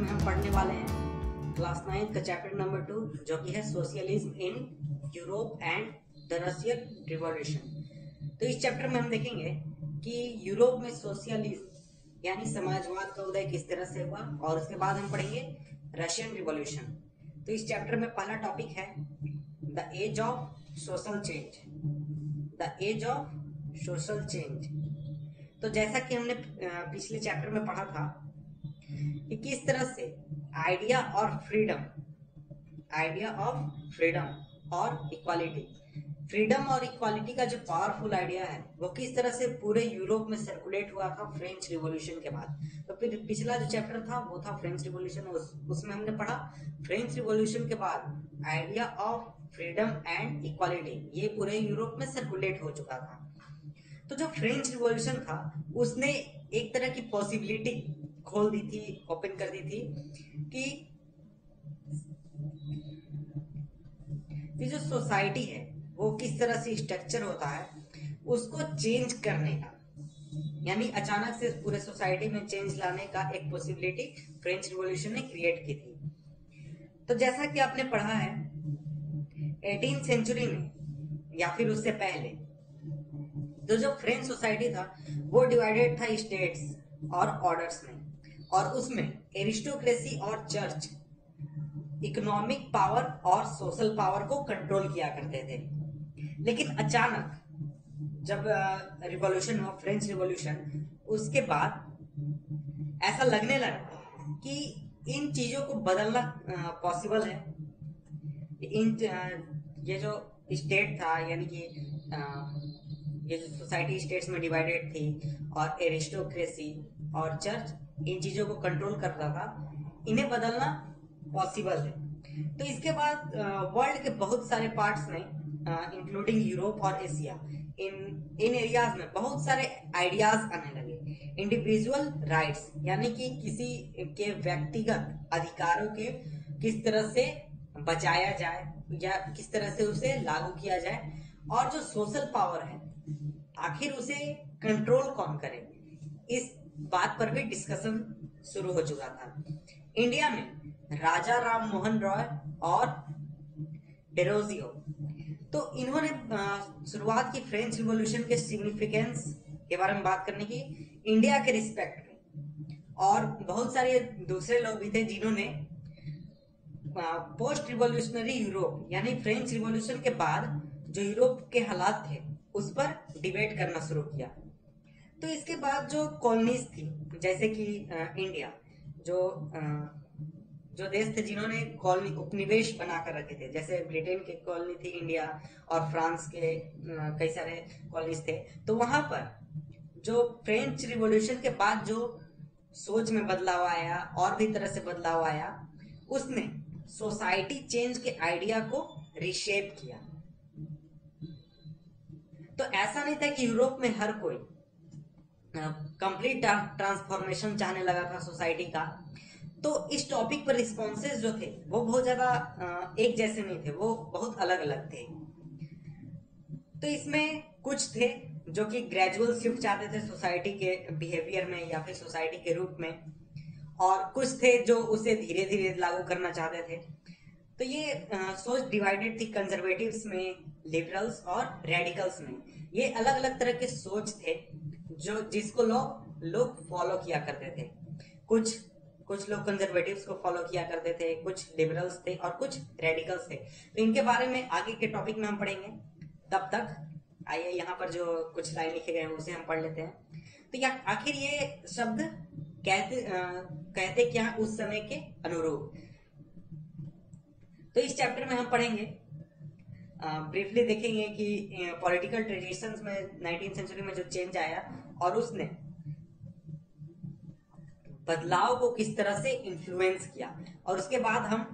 में हम पढ़ने वाले हैं क्लास 9 का चैप्टर नंबर 2 जो कि है socialism in Europe and the Russian revolution. तो इस चैप्टर में हम देखेंगे कि यूरोप में सोशलिज्म यानी समाजवाद का उदय किस तरह से हुआ, और उसके बाद हम पढ़ेंगे रशियन रिवॉल्यूशन। तो इस चैप्टर में पहला टॉपिक है the age of social change. The age of social change. तो जैसा कि हमने पिछले चैप्टर में पढ़ा था कि किस तरह से आइडिया ऑफ फ्रीडम और इक्वालिटी, फ्रीडम और इक्वालिटी का जो पावरफुल आइडिया है वो किस तरह से पूरे यूरोप में सर्कुलेट हुआ था फ्रेंच रिवॉल्यूशन के बाद। तो फिर पिछला जो चैप्टर था वो था फ्रेंच रिवॉल्यूशन, उसमें हमने पढ़ा फ्रेंच रिवॉल्यूशन के बाद idea of freedom and equality ये पूरे यूरोप में सर्कुलेट हो चुका था। तो जो फ्रेंच रिवॉल्यूशन था उसने एक तरह की पॉसिबिलिटी खोल दी थी, ओपन कर दी थी कि जो सोसाइटी है वो किस तरह से स्ट्रक्चर होता है उसको चेंज करने का, यानी अचानक से पूरे सोसाइटी में चेंज लाने का एक पॉसिबिलिटी फ्रेंच रिवॉल्यूशन ने क्रिएट की थी। तो जैसा कि आपने पढ़ा है 18th सेंचुरी में या फिर उससे पहले तो जो फ्रेंच सोसाइटी था वो डिवाइडेड था स्टेट्स और ऑर्डर्स में, और उसमें एरिस्टोक्रेसी और चर्च इकोनॉमिक पावर और सोशल पावर को कंट्रोल किया करते थे। लेकिन अचानक जब रिवॉल्यूशन हुआ, फ्रेंच रिवॉल्यूशन, उसके बाद ऐसा लगने लगा कि इन चीजों को बदलना पॉसिबल है। इन ये जो स्टेट था यानी कि ये जो सोसाइटी स्टेट्स में डिवाइडेड थी और एरिस्टोक्रेसी और चर्च इन चीजों को कंट्रोल करता था, इन्हें बदलना पॉसिबल है। तो इसके बाद वर्ल्ड के बहुत सारे पार्ट्स में इंक्लूडिंग यूरोप और एशिया, इन एरियाज में बहुत सारे आइडियाज आने लगे। इंडिविजुअल राइट्स यानी कि किसी के व्यक्तिगत अधिकारों के किस तरह से बचाया जाए या किस तरह से उसे लागू किया जाए, और जो सोशल पावर है आखिर उसे कंट्रोल कौन करे, इस बात पर भी डिस्कशन शुरू हो चुका था। इंडिया में राजा राम मोहन रॉय और डेरोजियो, तो इन्होंने शुरुआत की फ्रेंच रिवॉल्यूशन के सिग्निफिकेंस के बारे में बात करने की इंडिया के रिस्पेक्ट में, और बहुत सारे दूसरे लोग भी थे जिन्होंने पोस्ट रिवॉल्यूशनरी यूरोप यानी फ्रेंच रिवॉल्यूशन के बाद जो यूरोप के हालात थे उस पर डिबेट करना शुरू किया। तो इसके बाद जो कॉलोनीज थी जैसे कि इंडिया, जो देश थे जिन्होंने कॉलोनी उपनिवेश बनाकर रखे थे, जैसे ब्रिटेन की कॉलोनी थी इंडिया और फ्रांस के कई सारे कॉलोनीज थे, तो वहां पर जो फ्रेंच रिवॉल्यूशन के बाद जो सोच में बदलाव आया और भी तरह से बदलाव आया, उसने सोसाइटी चेंज के आइडिया को रिशेप किया। तो ऐसा नहीं था कि यूरोप में हर कोई कंप्लीट ट्रांसफॉर्मेशन चाहने लगा था सोसाइटी का। तो इस टॉपिक पर रिस्पॉन्सेज जो थे वो बहुत ज्यादा एक जैसे नहीं थे, वो बहुत अलग अलग थे। तो इसमें कुछ थे जो कि ग्रेजुअल शिफ्ट चाहते थे सोसाइटी के बिहेवियर में या फिर सोसाइटी के रूप में, और कुछ थे जो उसे धीरे धीरे लागू करना चाहते थे। तो ये सोच डिवाइडेड थी कंजर्वेटिव्स में, लिबरल्स और रेडिकल्स में। ये अलग अलग तरह के सोच थे जो जिसको लोग फॉलो किया करते थे। कुछ लोग कंजर्वेटिव्स को फॉलो किया करते थे, कुछ लिबरल्स थे और कुछ रेडिकल्स थे। तो इनके बारे में आगे के टॉपिक में हम पढ़ेंगे। तब तक आइए यहाँ पर जो कुछ लाइन लिखे गए हैं उसे हम पढ़ लेते हैं। तो आखिर ये शब्द कहते क्या उस समय के अनुरूप। तो इस चैप्टर में हम पढ़ेंगे, ब्रीफली देखेंगे कि पॉलिटिकल ट्रेडिशंस में 19th सेंचुरी में जो चेंज आया और उसने बदलाव को किस तरह से इन्फ्लुएंस किया, और उसके बाद हम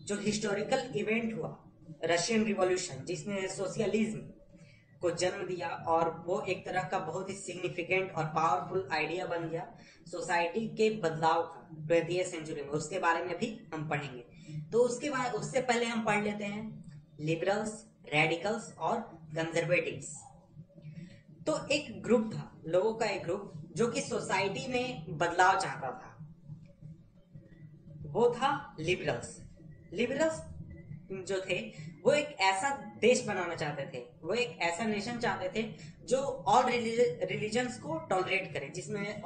जो हिस्टोरिकल इवेंट हुआ रशियन रिवॉल्यूशन जिसने सोशलिज्म को जन्म दिया, और वो एक तरह का बहुत ही सिग्निफिकेंट और पावरफुल आइडिया बन गया सोसाइटी के बदलाव का 20th सेंचुरी में, उसके बारे में भी हम पढ़ेंगे। तो उससे पहले हम पढ़ लेते हैं लिबरल्स, रेडिकल्स और कंजर्वेटिव्स। तो एक ग्रुप था, लोगों का एक ग्रुप जो कि सोसाइटी में बदलाव चाहता था, वो था लिबरल्स। लिबरल्स जो थे वो एक ऐसा देश बनाना चाहते थे, वो एक ऐसा नेशन चाहते थे जो ऑल रिलीजन्स को टॉलरेट करे, जिसमें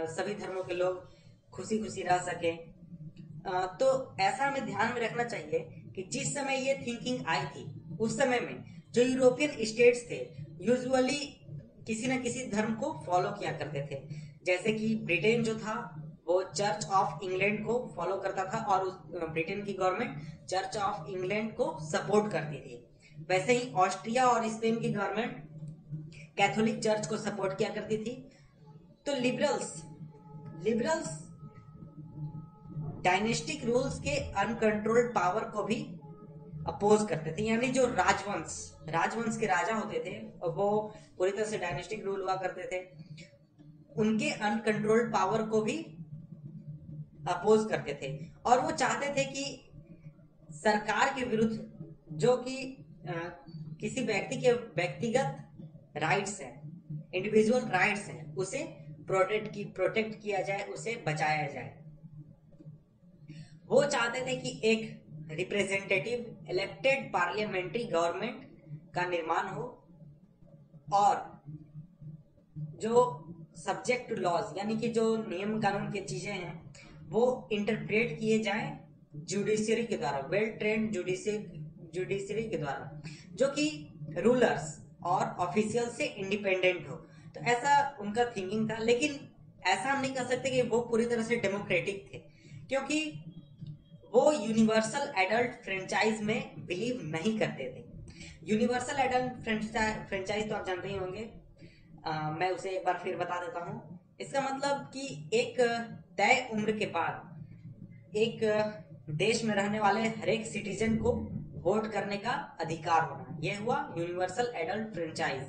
सभी धर्मों के लोग खुशी खुशी रह सके। तो ऐसा हमें ध्यान में रखना चाहिए कि जिस समय ये थिंकिंग आई थी, उस समय में जो यूरोपियन स्टेट्स थे यूजुअली किसी न किसी धर्म को फॉलो किया करते थे। जैसे कि ब्रिटेन जो था वो चर्च ऑफ इंग्लैंड को फॉलो करता था और उस ब्रिटेन की गवर्नमेंट चर्च ऑफ इंग्लैंड को सपोर्ट करती थी। वैसे ही ऑस्ट्रिया और स्पेन की गवर्नमेंट कैथोलिक चर्च को सपोर्ट किया करती थी। तो लिबरल्स लिबरल्स डायनेस्टिक रूल्स के अनकंट्रोल्ड पावर को भी अपोज करते थे, यानी जो राजवंश राजवंश के राजा होते थे वो पूरी तरह से डायनेस्टिक रूल हुआ करते थे, उनके अनकंट्रोल्ड पावर को भी अपोज करते थे। और वो चाहते थे कि सरकार के विरुद्ध जो कि किसी व्यक्ति के व्यक्तिगत राइट्स हैं, इंडिविजुअल राइट्स हैं, उसे प्रोटेक्ट किया जाए, उसे बचाया जाए। वो चाहते थे कि एक रिप्रेजेंटेटिव इलेक्टेड पार्लियामेंट्री गवर्नमेंट का निर्माण हो और जो सब्जेक्ट टू लॉज यानी कि जो नियम कानून की चीजें हैं वो इंटरप्रेट किए जाएं जुडिशियरी के द्वारा, वेल ट्रेंड जुडिशियरी के द्वारा, जो कि रूलर्स और ऑफिशियल से इंडिपेंडेंट हो। तो ऐसा उनका थिंकिंग था। लेकिन ऐसा हम नहीं कह सकते कि वो पूरी तरह से डेमोक्रेटिक थे, क्योंकि वो यूनिवर्सल एडल्ट फ्रेंचाइज में बिलीव नहीं करते थे। यूनिवर्सल एडल्ट फ्रेंचाइज तो आप जानते ही होंगे, मैं उसे एक बार फिर बता देता हूँ। इसका मतलब कि एक तय उम्र के बाद एक देश में रहने वाले हर एक सिटीजन को वोट करने का अधिकार होना, यह हुआ यूनिवर्सल एडल्ट फ्रेंचाइज।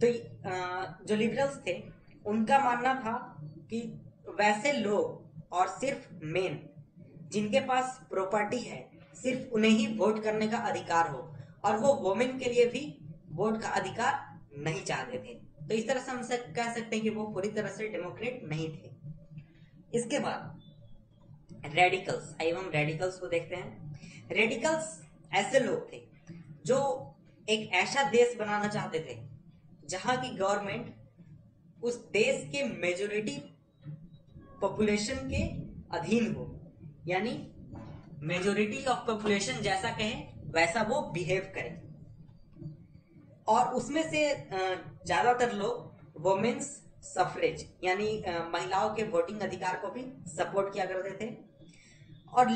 तो जो लिबरल्स थे उनका मानना था कि वैसे लोग और सिर्फ मेन जिनके पास प्रॉपर्टी है सिर्फ उन्हें ही वोट करने का अधिकार हो, और वो वोमेन के लिए भी वोट का अधिकार नहीं चाहते थे। तो इस तरह से हम कह सकते हैं कि वो पूरी तरह से डेमोक्रेट नहीं थे। इसके बाद रेडिकल्स, आइए हम रेडिकल्स को देखते हैं। रेडिकल्स ऐसे लोग थे जो एक ऐसा देश बनाना चाहते थे जहां की गवर्नमेंट उस देश के मेजोरिटी पॉपुलेशन के अधीन हो, यानी मेजोरिटी ऑफ पॉपुलेशन जैसा कहें वैसा वो बिहेव करे। और उसमें से ज्यादातर लोग वोमेन्स सफरेज यानी महिलाओं के वोटिंग अधिकार को भी सपोर्ट किया करते थे। और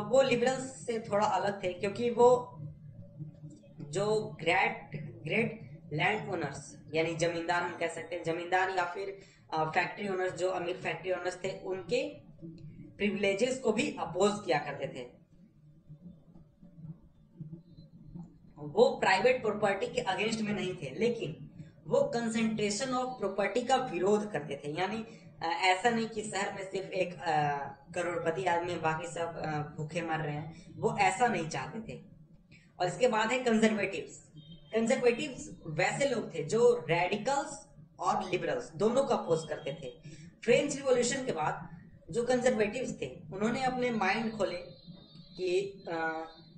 वो लिबरल्स से थोड़ा अलग थे, क्योंकि वो जो ग्रेट लैंड ओनर्स यानी जमींदार, हम कह सकते हैं जमींदार, या फिर फैक्ट्री ओनर्स, जो अमीर फैक्ट्री ओनर्स थे, उनके प्रिविलेजेस को भी अपोज किया करते थे। वो प्राइवेट प्रॉपर्टी के अगेंस्ट में नहीं थे, लेकिन वो कंसंट्रेशन ऑफ प्रॉपर्टी का विरोध करते थे। यानी ऐसा नहीं कि शहर में सिर्फ एक करोड़पति आदमी, बाकी सब भूखे मर रहे हैं, वो ऐसा नहीं चाहते थे। और इसके बाद है कंजर्वेटिव्स। कंजर्वेटिव्स वैसे लोग थे जो रेडिकल्स और लिबरल्स दोनों को अपोज करते थे। फ्रेंच रिवॉल्यूशन के बाद जो कंजर्वेटिव्स थे उन्होंने अपने माइंड खोले कि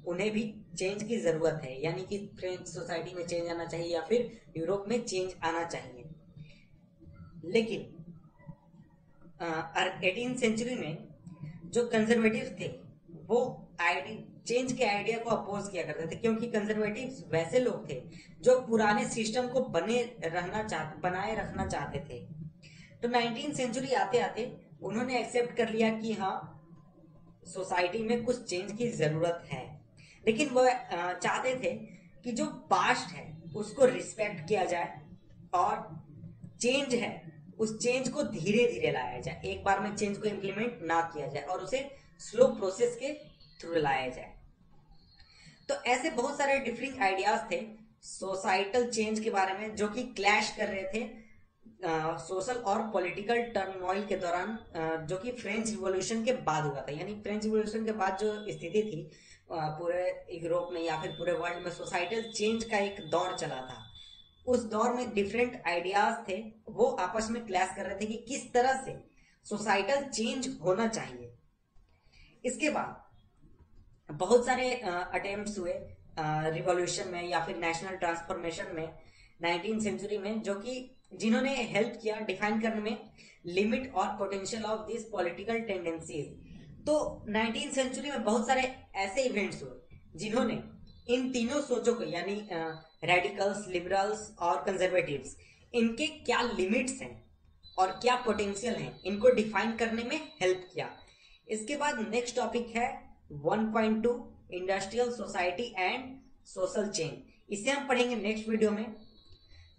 उन्हें भी चेंज की जरूरत है, यानी कि फ्रेंच सोसाइटी में चेंज आना चाहिए या फिर यूरोप में चेंज आना चाहिए। लेकिन 18th सेंचुरी में जो कंजर्वेटिव्स थे वो चेंज के आइडिया को अपोज किया करते थे, क्योंकि कंजर्वेटिव्स वैसे लोग थे जो पुराने सिस्टम को बनाए रखना चाहते थे। तो 19th सेंचुरी आते आते उन्होंने एक्सेप्ट कर लिया कि हाँ, सोसाइटी में कुछ चेंज की जरूरत है। लेकिन वो चाहते थे कि जो पास्ट है उसको रिस्पेक्ट किया जाए और चेंज है उस चेंज को धीरे धीरे लाया जाए, एक बार में चेंज को इम्प्लीमेंट ना किया जाए और उसे स्लो प्रोसेस के थ्रू लाया जाए। तो ऐसे बहुत सारे डिफरेंट आइडियाज थे सोसाइटल चेंज के बारे में जो कि क्लैश कर रहे थे सोशल और पॉलिटिकल टर्मोइल के दौरान, जो कि फ्रेंच रिवॉल्यूशन के बाद हुआ था। यानी फ्रेंच रिवॉल्यूशन के बाद जो स्थिति थी पूरे यूरोप में या फिर पूरे वर्ल्ड में सोसाइटल चेंज का एक दौर चला था। उस दौर में डिफरेंट आइडियाज थे, वो आपस में क्लैश कर रहे थे कि किस तरह से सोसाइटल चेंज होना चाहिए। इसके बाद बहुत सारे अटेम्प्ट्स हुए रिवॉल्यूशन में या फिर नेशनल ट्रांसफॉर्मेशन में 19th सेंचुरी में, जो कि जिन्होंने हेल्प किया डिफाइन करने में लिमिट और potential of this political tendencies. तो 19th सेंचुरी में बहुत सारे ऐसे इवेंट्स हुए जिन्होंने इन तीनों सोचों को, यानी रेडिकल्स, लिबरल्स और कंजर्वेटिव्स, इनके क्या लिमिट्स हैं और क्या पोटेंशियल है, इनको डिफाइन करने में हेल्प किया। इसके बाद नेक्स्ट टॉपिक है 1.2 industrial society and social change. इसे हम पढ़ेंगे नेक्स्ट वीडियो में।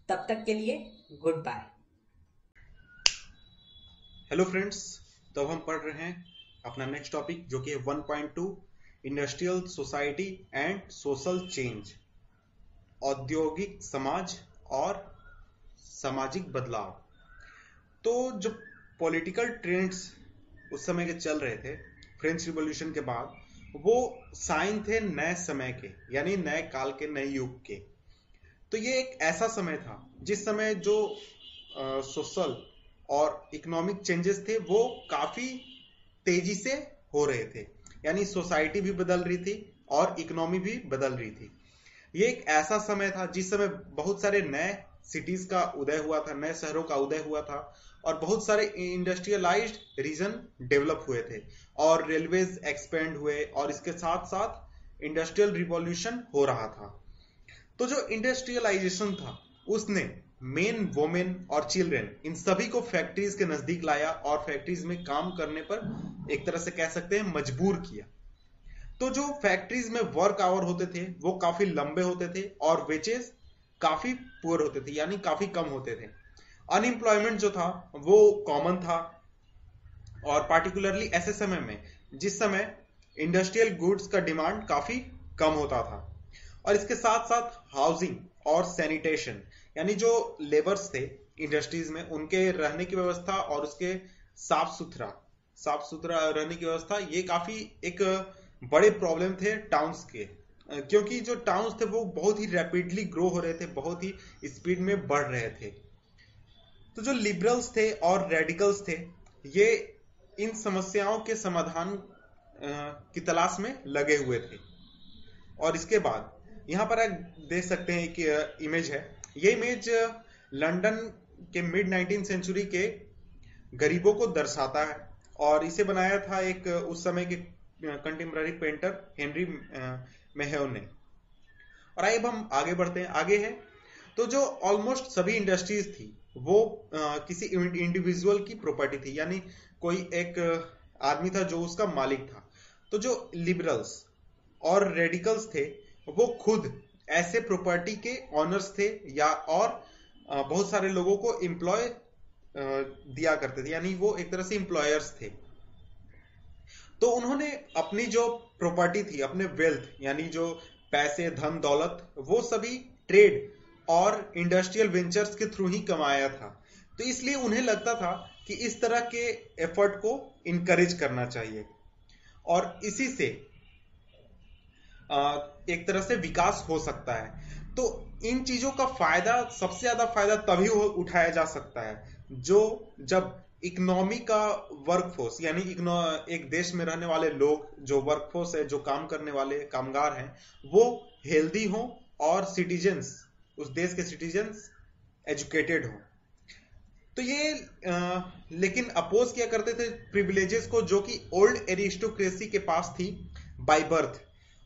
तब तक के लिए गुड बाय। हेलो फ्रेंड्स, तो अब हम पढ़ रहे हैं अपना नेक्स्ट टॉपिक जो कि है 1.2 industrial society and social change, औद्योगिक समाज और सामाजिक बदलाव। तो जो पॉलिटिकल ट्रेंड्स उस समय के चल रहे थे फ्रेंच रिवॉल्यूशन के बाद, वो साइन थे नए समय के, यानी नए काल के, नए युग के। तो ये एक ऐसा समय था जिस समय जो सोशल और इकोनॉमिक चेंजेस थे वो काफी तेजी से हो रहे थे, यानी सोसाइटी भी बदल रही थी और इकोनॉमी भी बदल रही थी। ये एक ऐसा समय था जिस समय बहुत सारे नए सिटीज का उदय हुआ था, नए शहरों का उदय हुआ था और बहुत सारे इंडस्ट्रियलाइज्ड रीजन डेवलप हुए थे और रेलवेज एक्सपेंड हुए और इसके साथ साथ इंडस्ट्रियल रिवॉल्यूशन हो रहा था। तो जो इंडस्ट्रियलाइजेशन था उसने मेन वोमेन और चिल्ड्रेन इन सभी को फैक्ट्रीज के नजदीक लाया और फैक्ट्रीज में काम करने पर एक तरह से कह सकते हैं मजबूर किया। तो जो फैक्ट्रीज में वर्क आवर होते थे वो काफी लंबे होते थे और वेजेस काफी पुअर होते थे, यानी काफी कम होते थे। अनएम्प्लॉयमेंट जो था वो कॉमन था और पार्टिकुलरली ऐसे समय में जिस समय इंडस्ट्रियल गुड्स का डिमांड काफी कम होता था। और इसके साथ साथ हाउसिंग और सैनिटेशन, यानी जो लेबर्स थे इंडस्ट्रीज में, उनके रहने की व्यवस्था और उसके साफ सुथरा रहने की व्यवस्था, ये काफी एक बड़े प्रॉब्लम थे टाउन्स के, क्योंकि जो टाउन्स थे वो बहुत ही रैपिडली ग्रो हो रहे थे, बहुत ही स्पीड में बढ़ रहे थे। तो जो लिबरल्स थे और रेडिकल्स थे ये इन समस्याओं के समाधान की तलाश में लगे हुए थे। और इसके बाद यहाँ पर आप देख सकते हैं कि इमेज है, ये इमेज लंदन के मिड 19th सेंचुरी के गरीबों को दर्शाता है और इसे बनाया था एक उस समय के कंटेम्पररी पेंटर हेनरी मेहेव ने। और आइए अब हम आगे बढ़ते हैं। आगे है तो जो ऑलमोस्ट सभी इंडस्ट्रीज थी वो किसी इंडिविजुअल की प्रॉपर्टी थी, यानी कोई एक आदमी था जो उसका मालिक था। तो जो लिबरल्स और रेडिकल्स थे वो खुद ऐसे प्रॉपर्टी के ऑनर्स थे या और बहुत सारे लोगों को एम्प्लॉय दिया करते थे, यानी वो एक तरह से एम्प्लॉयर्स थे। तो उन्होंने अपनी जो प्रॉपर्टी थी, अपने वेल्थ यानी जो पैसे, धन दौलत, वो सभी ट्रेड और इंडस्ट्रियल वेंचर्स के थ्रू ही कमाया था। तो इसलिए उन्हें लगता था कि इस तरह के एफर्ट को इनकरेज करना चाहिए और इसी से एक तरह से विकास हो सकता है। तो इन चीजों का फायदा, सबसे ज्यादा फायदा तभी उठाया जा सकता है जब इकोनॉमी का वर्कफोर्स, यानी एक देश में रहने वाले लोग, जो वर्कफोर्स है, जो काम करने वाले कामगार हैं, वो हेल्दी हो और सिटीजन्स, उस देश के सिटीजन्स एजुकेटेड हो। तो ये लेकिन अपोज किया करते थे प्रिविलेजेस को जो कि ओल्ड एरिस्टोक्रेसी के पास थी बाय बर्थ,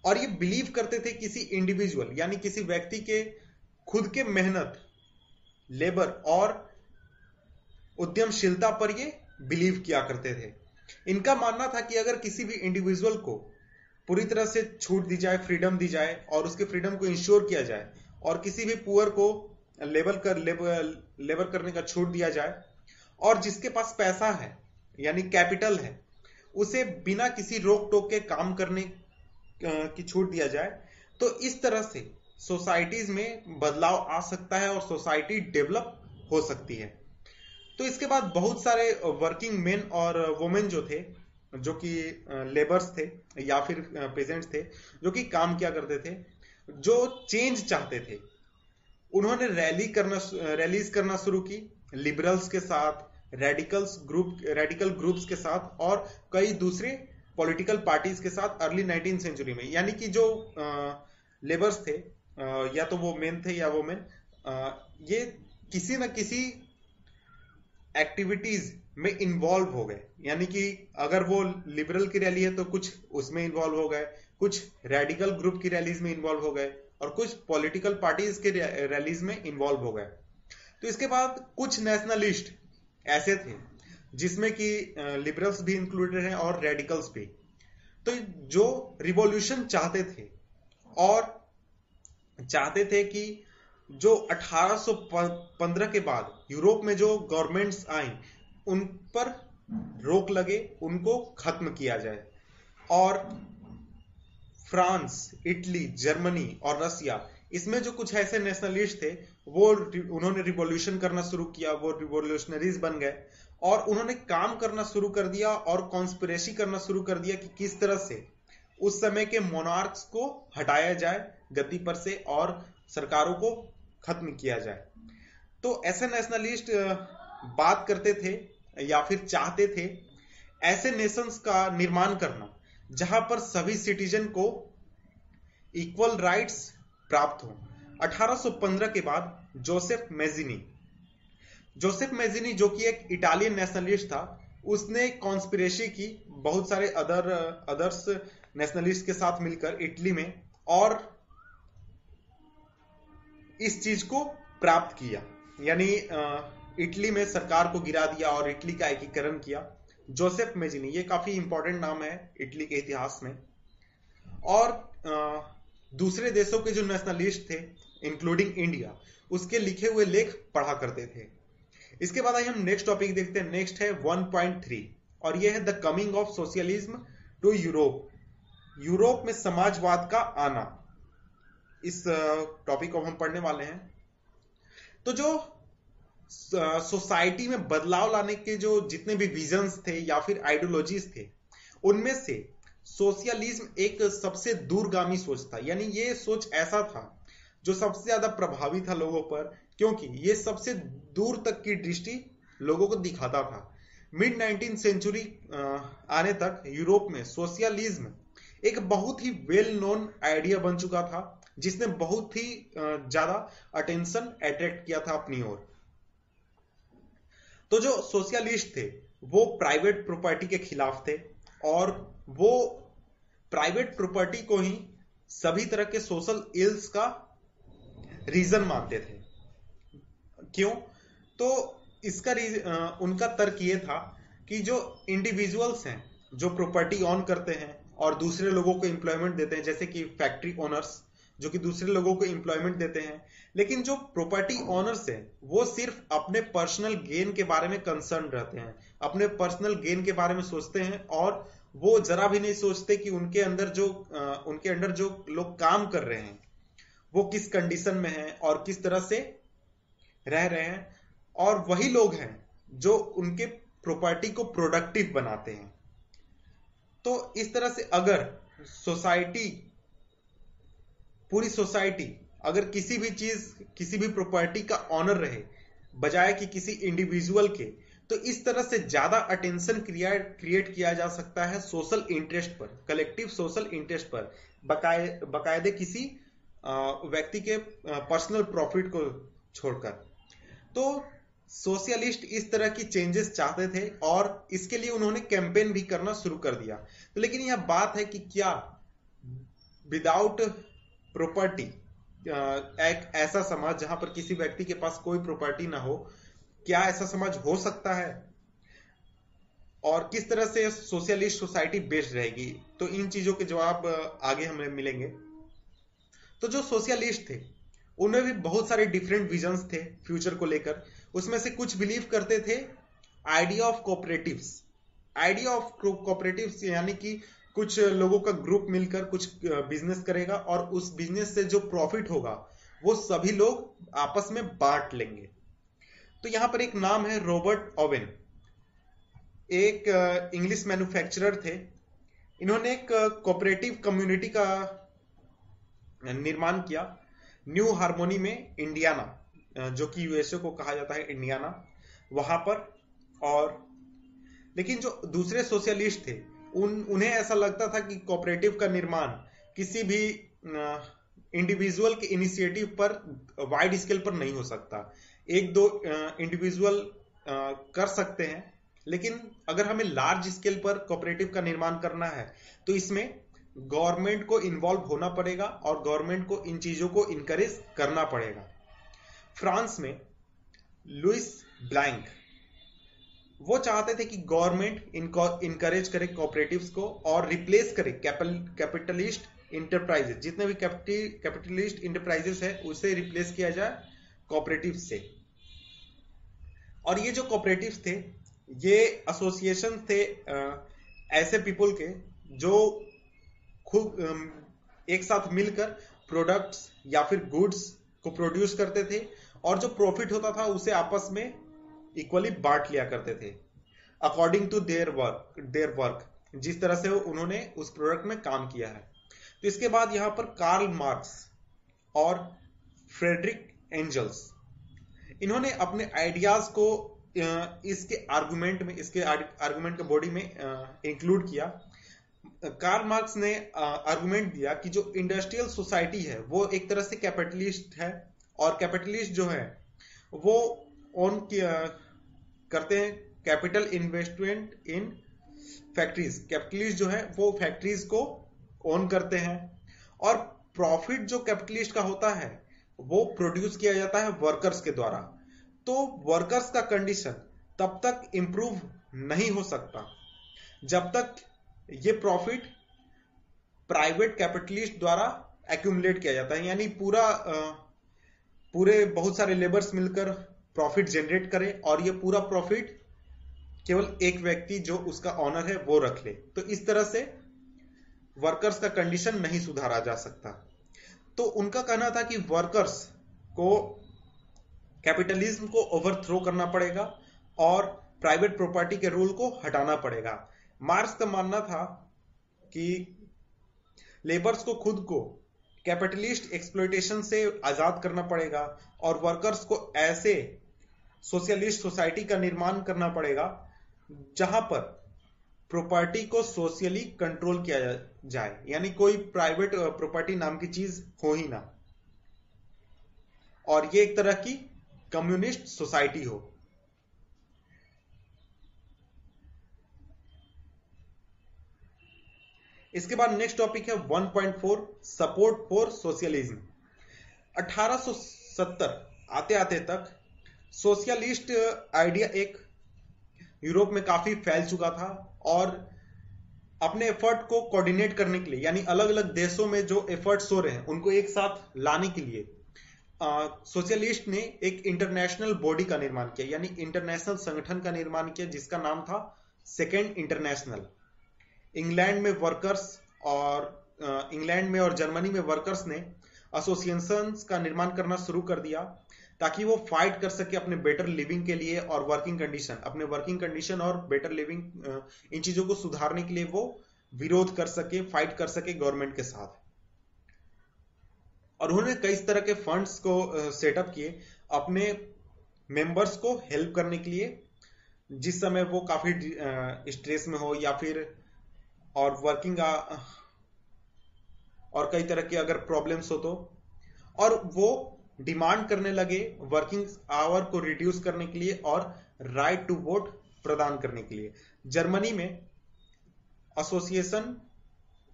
और ये बिलीव करते थे किसी इंडिविजुअल यानी किसी व्यक्ति के खुद के मेहनत, लेबर और उद्यमशीलता पर ये बिलीव किया करते थे। इनका मानना था कि अगर किसी भी इंडिविजुअल को पूरी तरह से छूट दी जाए, फ्रीडम दी जाए और उसके फ्रीडम को इंश्योर किया जाए और किसी भी पुअर को लेबर करने का छूट दिया जाए और जिसके पास पैसा है यानी कैपिटल है उसे बिना किसी रोक टोक के काम करने की छूट दिया जाए, तो इस तरह से सोसाइटीज में बदलाव आ सकता है और सोसाइटी डेवलप हो सकती है। तो इसके बाद बहुत सारे वर्किंग मेन और वुमेन जो थे, जो कि लेबर्स थे या फिर पेजेंट्स थे, जो कि काम किया करते थे, जो चेंज चाहते थे, उन्होंने रैलीज करना शुरू की लिबरल्स के साथ, रेडिकल ग्रुप्स के साथ और कई दूसरे पॉलिटिकल पार्टीज के साथ अर्ली 19 सेंचुरी में। यानी कि जो लेबर्स थे, या तो वो मेन थे या वोमेन, ये किसी न किसी एक्टिविटीज में इन्वॉल्व हो गए। यानी कि अगर वो लिबरल की रैली है तो कुछ उसमें इन्वॉल्व हो गए, कुछ रेडिकल ग्रुप की रैलीज में इन्वॉल्व हो गए और कुछ पॉलिटिकल पार्टीज के रैलीज में इन्वॉल्व हो गए। तो इसके बाद कुछ नेशनलिस्ट ऐसे थे जिसमें कि लिबरल्स भी इंक्लूडेड हैं और रेडिकल्स भी, तो जो रिवॉल्यूशन चाहते थे और चाहते थे कि जो 1815 के बाद यूरोप में जो गवर्नमेंट्स आई उन पर रोक लगे, उनको खत्म किया जाए। और फ्रांस, इटली, जर्मनी और रसिया, इसमें जो कुछ ऐसे नेशनलिस्ट थे वो उन्होंने रिवॉल्यूशन करना शुरू किया, वो रिवॉल्यूशनरीज बन गए और उन्होंने काम करना शुरू कर दिया और कॉन्स्पिरेसी करना शुरू कर दिया कि किस तरह से उस समय के मोनार्क्स को हटाया जाए गद्दी पर से और सरकारों को खत्म किया जाए। तो ऐसे नेशनलिस्ट बात करते थे या फिर चाहते थे ऐसे नेशंस का निर्माण करना जहां पर सभी सिटीजन को इक्वल राइट्स प्राप्त हो। 1815 के बाद जोसेफ मेजिनी जो कि एक इटालियन नेशनलिस्ट था, उसने कॉन्स्पिरेसी की बहुत सारे अदर्स नेशनलिस्ट के साथ मिलकर इटली में और इस चीज को प्राप्त किया। यानी इटली में सरकार को गिरा दिया और इटली का एकीकरण किया। जोसेफ मेजिनी, ये काफी इंपॉर्टेंट नाम है इटली के इतिहास में। और दूसरे देशों के जो नेशनलिस्ट थे इंक्लूडिंग इंडिया, उसके लिखे हुए लेख पढ़ा करते थे। इसके बाद हम नेक्स्ट टॉपिक देखते हैं। नेक्स्ट है 1.3 और यह है the coming of socialism to Europe, Europe में समाजवाद का आना। इस टॉपिक को हम पढ़ने वाले हैं। तो जो सोसाइटी में बदलाव लाने के जो जितने भी विजन्स थे या फिर आइडियोलॉजीज थे, उनमें से सोशलिज्म एक सबसे दूरगामी सोच था। यानी ये सोच ऐसा था जो सबसे ज्यादा प्रभावी था लोगों पर, क्योंकि ये सबसे दूर तक की दृष्टि लोगों को दिखाता था। मिड 19 सेंचुरी आने तक यूरोप में सोशलिज्म एक बहुत ही वेल नोन आइडिया बन चुका था, जिसने बहुत ही ज्यादा अटेंशन अट्रैक्ट किया था अपनी ओर। तो जो सोशलिस्ट थे वो प्राइवेट प्रॉपर्टी के खिलाफ थे और वो प्राइवेट प्रॉपर्टी को ही सभी तरह के सोशल इल्स का रीजन मानते थे। क्यों? तो इसका उनका तर्क ये था कि जो इंडिविजुअल्स हैं जो प्रॉपर्टी ऑन करते हैं और दूसरे लोगों को एम्प्लॉयमेंट देते हैं, जैसे कि फैक्ट्री ओनर्स जो कि दूसरे लोगों को एम्प्लॉयमेंट देते हैं, लेकिन जो प्रॉपर्टी ओनर्स हैं वो सिर्फ अपने पर्सनल गेन के बारे में कंसर्न रहते हैं, अपने पर्सनल गेन के बारे में सोचते हैं और वो जरा भी नहीं सोचते कि उनके अंडर जो लोग काम कर रहे हैं वो किस कंडीशन में हैं और किस तरह से रह रहे हैं, और वही लोग हैं जो उनके प्रॉपर्टी को प्रोडक्टिव बनाते हैं। तो इस तरह से अगर पूरी सोसाइटी अगर किसी भी प्रॉपर्टी का ऑनर रहे बजाय कि किसी इंडिविजुअल के, तो इस तरह से ज्यादा अटेंशन क्रिएट किया जा सकता है सोशल इंटरेस्ट पर, कलेक्टिव सोशल इंटरेस्ट पर, बकायदे किसी व्यक्ति के पर्सनल प्रॉफिट को छोड़कर। तो सोशलिस्ट इस तरह की चेंजेस चाहते थे और इसके लिए उन्होंने कैंपेन भी करना शुरू कर दिया। तो लेकिन यह बात है कि क्या विदाउट प्रॉपर्टी एक ऐसा समाज जहां पर किसी व्यक्ति के पास कोई प्रॉपर्टी ना हो, क्या ऐसा समाज हो सकता है और किस तरह से सोशलिस्ट सोसाइटी बेस्ड रहेगी? तो इन चीजों के जवाब आगे हमें मिलेंगे। तो जो सोशलिस्ट थे उनमें भी बहुत सारे डिफरेंट विजन्स थे फ्यूचर को लेकर। उसमें से कुछ बिलीव करते थे आइडिया ऑफ कोऑपरेटिव्स, यानी कि कुछ लोगों का ग्रुप मिलकर कुछ बिजनेस करेगा और उस बिजनेस से जो प्रॉफिट होगा वो सभी लोग आपस में बांट लेंगे। तो यहां पर एक नाम है रॉबर्ट ओवेन, एक इंग्लिश मैन्युफैक्चरर थे। इन्होंने एक कोऑपरेटिव कम्युनिटी का निर्माण किया न्यू हार्मोनी में इंडियाना, जो कि यूएसए को कहा जाता है इंडियाना, वहां पर। और लेकिन जो दूसरे सोशलिस्ट थे उन्हें ऐसा लगता था कि कोऑपरेटिव का निर्माण किसी भी इंडिविजुअल के इनिशिएटिव पर वाइड स्केल पर नहीं हो सकता। एक दो इंडिविजुअल कर सकते हैं, लेकिन अगर हमें लार्ज स्केल पर कोऑपरेटिव का निर्माण करना है तो इसमें गवर्नमेंट को इन्वॉल्व होना पड़ेगा और गवर्नमेंट को इन चीजों को इनकरेज करना पड़ेगा। फ्रांस में लुइस ब्लैंक वो चाहते थे कि गवर्नमेंट इनको इनकरेज करे कोऑपरेटिव्स को और रिप्लेस करे कैपिटलिस्ट इंटरप्राइजेस, जितने भी कैपिटलिस्ट इंटरप्राइजेस है उसे रिप्लेस किया जाए कोऑपरेटिव से। और ये जो कोऑपरेटिव्स थे ये एसोसिएशन थे ऐसे पीपल के जो खूब एक साथ मिलकर प्रोडक्ट्स या फिर गुड्स को प्रोड्यूस करते थे और जो प्रॉफिट होता था उसे आपस में इक्वली बांट लिया करते थे अकॉर्डिंग टू देयर वर्क, जिस तरह से उन्होंने उस प्रोडक्ट में काम किया है। तो इसके बाद यहां पर कार्ल मार्क्स और फ्रेडरिक एंजल्स इन्होंने अपने आइडियाज को इसके आर्गुमेंट के बॉडी में इंक्लूड किया। कार्ल मार्क्स ने आर्गुमेंट दिया कि जो इंडस्ट्रियल सोसाइटी है वो एक तरह से कैपिटलिस्ट है और कैपिटलिस्ट जो है वो ओन करते हैं capital investment in factories. Capitalist जो है वो फैक्ट्रीज को ओन करते हैं और प्रॉफिट जो कैपिटलिस्ट का होता है वो प्रोड्यूस किया जाता है वर्कर्स के द्वारा। तो वर्कर्स का कंडीशन तब तक इंप्रूव नहीं हो सकता जब तक ये प्रॉफिट प्राइवेट कैपिटलिस्ट द्वारा एक्यूमुलेट किया जाता है, यानी पूरे बहुत सारे लेबर्स मिलकर प्रॉफिट जनरेट करे और ये पूरा प्रॉफिट केवल एक व्यक्ति जो उसका ऑनर है वो रख ले। तो इस तरह से वर्कर्स का कंडीशन नहीं सुधारा जा सकता। तो उनका कहना था कि वर्कर्स को कैपिटलिज्म को ओवरथ्रो करना पड़ेगा और प्राइवेट प्रॉपर्टी के रूल को हटाना पड़ेगा। मार्क्स का मानना था कि लेबर्स को खुद को कैपिटलिस्ट एक्सप्लॉयटेशन से आजाद करना पड़ेगा और वर्कर्स को ऐसे सोशलिस्ट सोसाइटी का निर्माण करना पड़ेगा जहां पर प्रॉपर्टी को सोशली कंट्रोल किया जाए, यानी कोई प्राइवेट प्रॉपर्टी नाम की चीज हो ही ना, और ये एक तरह की कम्युनिस्ट सोसाइटी हो। इसके बाद नेक्स्ट टॉपिक है 1.4 सपोर्ट फॉर सोशलिज्म। 1870 आते आते तक सोशलिस्ट आइडिया एक यूरोप में काफी फैल चुका था और अपने एफर्ट को कोऑर्डिनेट करने के लिए, यानी अलग अलग देशों में जो एफर्ट्स हो रहे हैं उनको एक साथ लाने के लिए सोशलिस्ट ने एक इंटरनेशनल बॉडी का निर्माण किया, यानी इंटरनेशनल संगठन का निर्माण किया जिसका नाम था सेकेंड इंटरनेशनल। इंग्लैंड में वर्कर्स और इंग्लैंड में और जर्मनी में वर्कर्स ने एसोसिएशंस का निर्माण करना शुरू कर दिया ताकि वो फाइट कर सके अपने बेटर लिविंग के लिए और अपने वर्किंग कंडीशन और बेटर लिविंग इन चीजों को सुधारने के लिए वो विरोध कर सके, फाइट कर सके गवर्नमेंट के साथ। और उन्होंने कई तरह के फंड्स को सेटअप किए अपने मेंबर्स को हेल्प करने के लिए जिस समय वो काफी स्ट्रेस में हो या फिर और वर्किंग और कई तरह की अगर प्रॉब्लम्स हो तो, और वो डिमांड करने लगे वर्किंग आवर को रिड्यूस करने के लिए और राइट टू वोट प्रदान करने के लिए। जर्मनी में एसोसिएशन,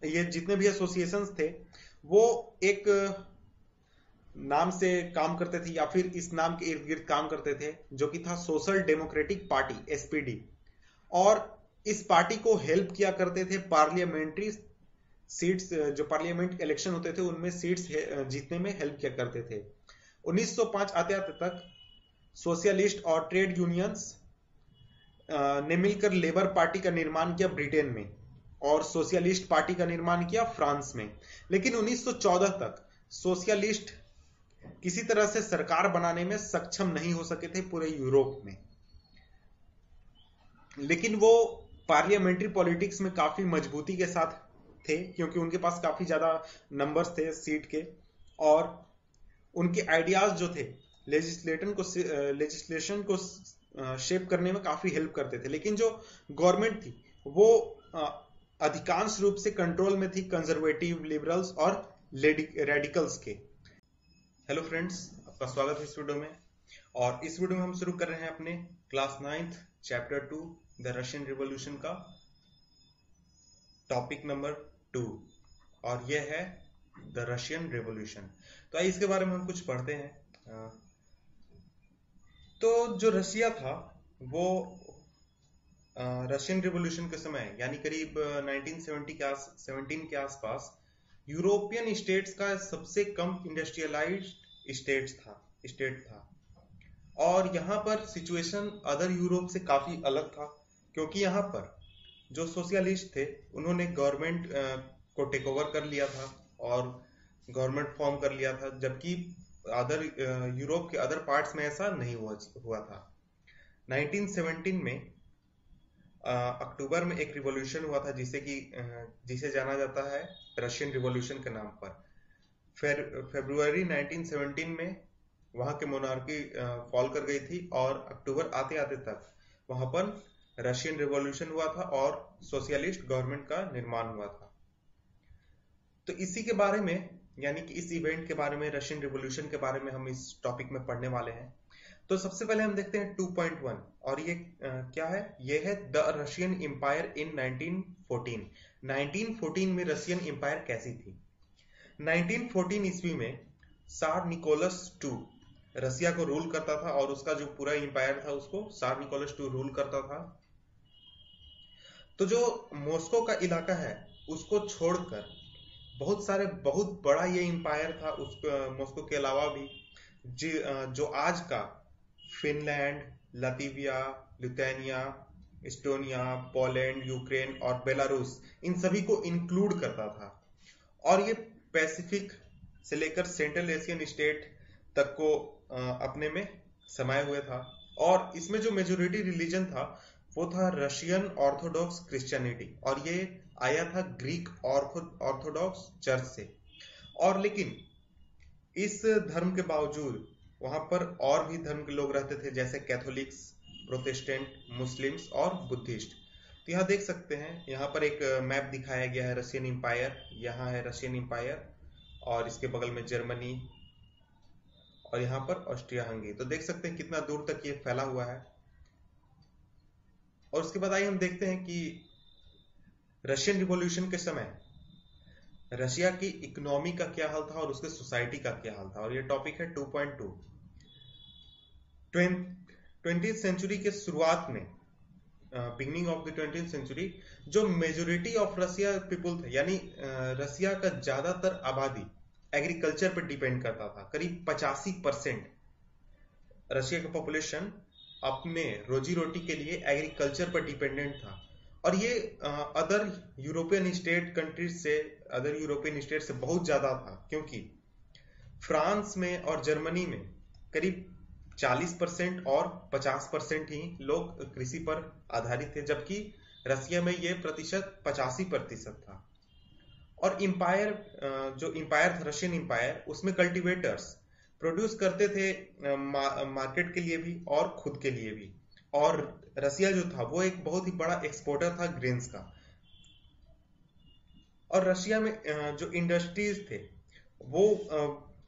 ये जितने भी एसोसिएशंस थे वो एक नाम से काम करते थे या फिर इस नाम के इर्द गिर्द काम करते थे जो कि था सोशल डेमोक्रेटिक पार्टी एसपीडी, और इस पार्टी को हेल्प किया करते थे पार्लियामेंट्री सीट्स, जो पार्लियामेंट इलेक्शन होते थे उनमें सीट्स जीतने में हेल्प किया करते थे। 1905 आते आते तक सोशलिस्ट और ट्रेड यूनियंस ने मिलकर लेबर पार्टी का निर्माण किया ब्रिटेन में और सोशलिस्ट पार्टी का निर्माण किया फ्रांस में। लेकिन 1914 तक सोशलिस्ट किसी तरह से सरकार बनाने में सक्षम नहीं हो सके थे पूरे यूरोप में, लेकिन वो पार्लियामेंट्री पॉलिटिक्स में काफी मजबूती के साथ थे क्योंकि उनके पास काफी ज्यादा नंबर्स थे सीट के, और उनके आइडियाज जो थे लेजिस्लेशन को शेप करने में काफी हेल्प करते थे। लेकिन जो गवर्नमेंट थी वो अधिकांश रूप से कंट्रोल में थी कंजर्वेटिव, लिबरल्स और रेडिकल्स के। हेलो फ्रेंड्स, आपका स्वागत है इस वीडियो में। और इस वीडियो में हम शुरू कर रहे हैं अपने class 9th chapter 2 the Russian revolution का टॉपिक नंबर 2, और यह है द रशियन रिवॉल्यूशन। तो आइए इसके बारे में हम कुछ पढ़ते हैं। तो जो रशिया था वो रशियन रिवॉल्यूशन के समय यानी करीब 1917 के आसपास यूरोपियन स्टेट्स का सबसे कम इंडस्ट्रियलाइज्ड स्टेट था। और यहाँ पर सिचुएशन अदर यूरोप से काफी अलग था, क्योंकि यहाँ पर जो सोशलिस्ट थे उन्होंने गवर्नमेंट को टेक ओवर कर लिया था और गवर्नमेंट फॉर्म कर लिया था, जबकि अदर यूरोप के अदर पार्ट्स में ऐसा नहीं हुआ था। 1917 में अक्टूबर में एक रिवॉल्यूशन हुआ था जिसे जाना जाता है रशियन रिवॉल्यूशन के नाम पर। फरवरी 1917 में वहां के मोनार्की फॉल कर गई थी और अक्टूबर आते आते तक वहां पर रशियन रिवॉल्यूशन हुआ था और सोशलिस्ट गवर्नमेंट का निर्माण हुआ था। तो इसी के बारे में, यानी कि इस इवेंट के बारे में, रशियन रिवॉल्यूशन के बारे में हम इस टॉपिक में पढ़ने वाले हैं। तो सबसे पहले हम देखते हैं 2.1, और ये क्या है? ये है द रशियन एम्पायर इन 1914। 1914 में रशियन एम्पायर कैसी थी? 1914 ईस्वी में सार निकोलस II रसिया को रूल करता था और उसका जो पूरा एम्पायर था उसको सार निकोलस II रूल करता था। तो जो मॉस्को का इलाका है उसको छोड़कर बहुत बड़ा ये एम्पायर था उस मॉस्को के अलावा भी, जो आज का Finland, Latvia, Lithuania, Estonia, Poland, Ukraine और बेलारूस, इन सभी को इंक्लूड करता था। और ये पैसिफिक से लेकर सेंट्रल एशियन स्टेट तक को अपने में समाये हुए था। और इसमें जो मेजोरिटी रिलीजन था वो था रशियन ऑर्थोडॉक्स क्रिश्चियनिटी, और ये आया था ग्रीक ऑर्थोडॉक्स चर्च से। और लेकिन इस धर्म के बावजूद वहां पर और भी धर्म के लोग रहते थे, जैसे कैथोलिक्स, प्रोटेस्टेंट, मुस्लिम्स और बुद्धिस्ट। तो यहाँ देख सकते हैं, यहाँ पर एक मैप दिखाया गया है रशियन एम्पायर। यहाँ है रशियन एम्पायर और इसके बगल में जर्मनी और यहाँ पर ऑस्ट्रिया हंगरी। तो देख सकते हैं कितना दूर तक ये फैला हुआ है। और उसके बाद आइए हम देखते हैं कि रशियन रिवॉल्यूशन के समय रशिया की इकोनॉमी का क्या हाल था और उसके सोसाइटी का क्या हाल था। और ये टॉपिक है 2.2। 20th सेंचुरी के शुरुआत में, beginning of the 20th century, जो मेजोरिटी ऑफ रशिया पीपुल थे, यानी रशिया का ज्यादातर आबादी एग्रीकल्चर पर डिपेंड करता था। करीब 85% रशिया का पॉपुलेशन अपने रोजी रोटी के लिए एग्रीकल्चर पर डिपेंडेंट था। और ये अदर यूरोपियन स्टेट से बहुत ज्यादा था, क्योंकि फ्रांस में और जर्मनी में करीब 40% और 50% ही लोग कृषि पर आधारित थे, जबकि रशिया में ये प्रतिशत 85% था। और जो एम्पायर था रशियन एम्पायर, उसमें कल्टीवेटर्स प्रोड्यूस करते थे मार्केट के लिए भी और खुद के लिए भी। और रसिया जो था वो एक बहुत ही बड़ा एक्सपोर्टर था ग्रेन्स का। और रशिया में जो इंडस्ट्रीज थे वो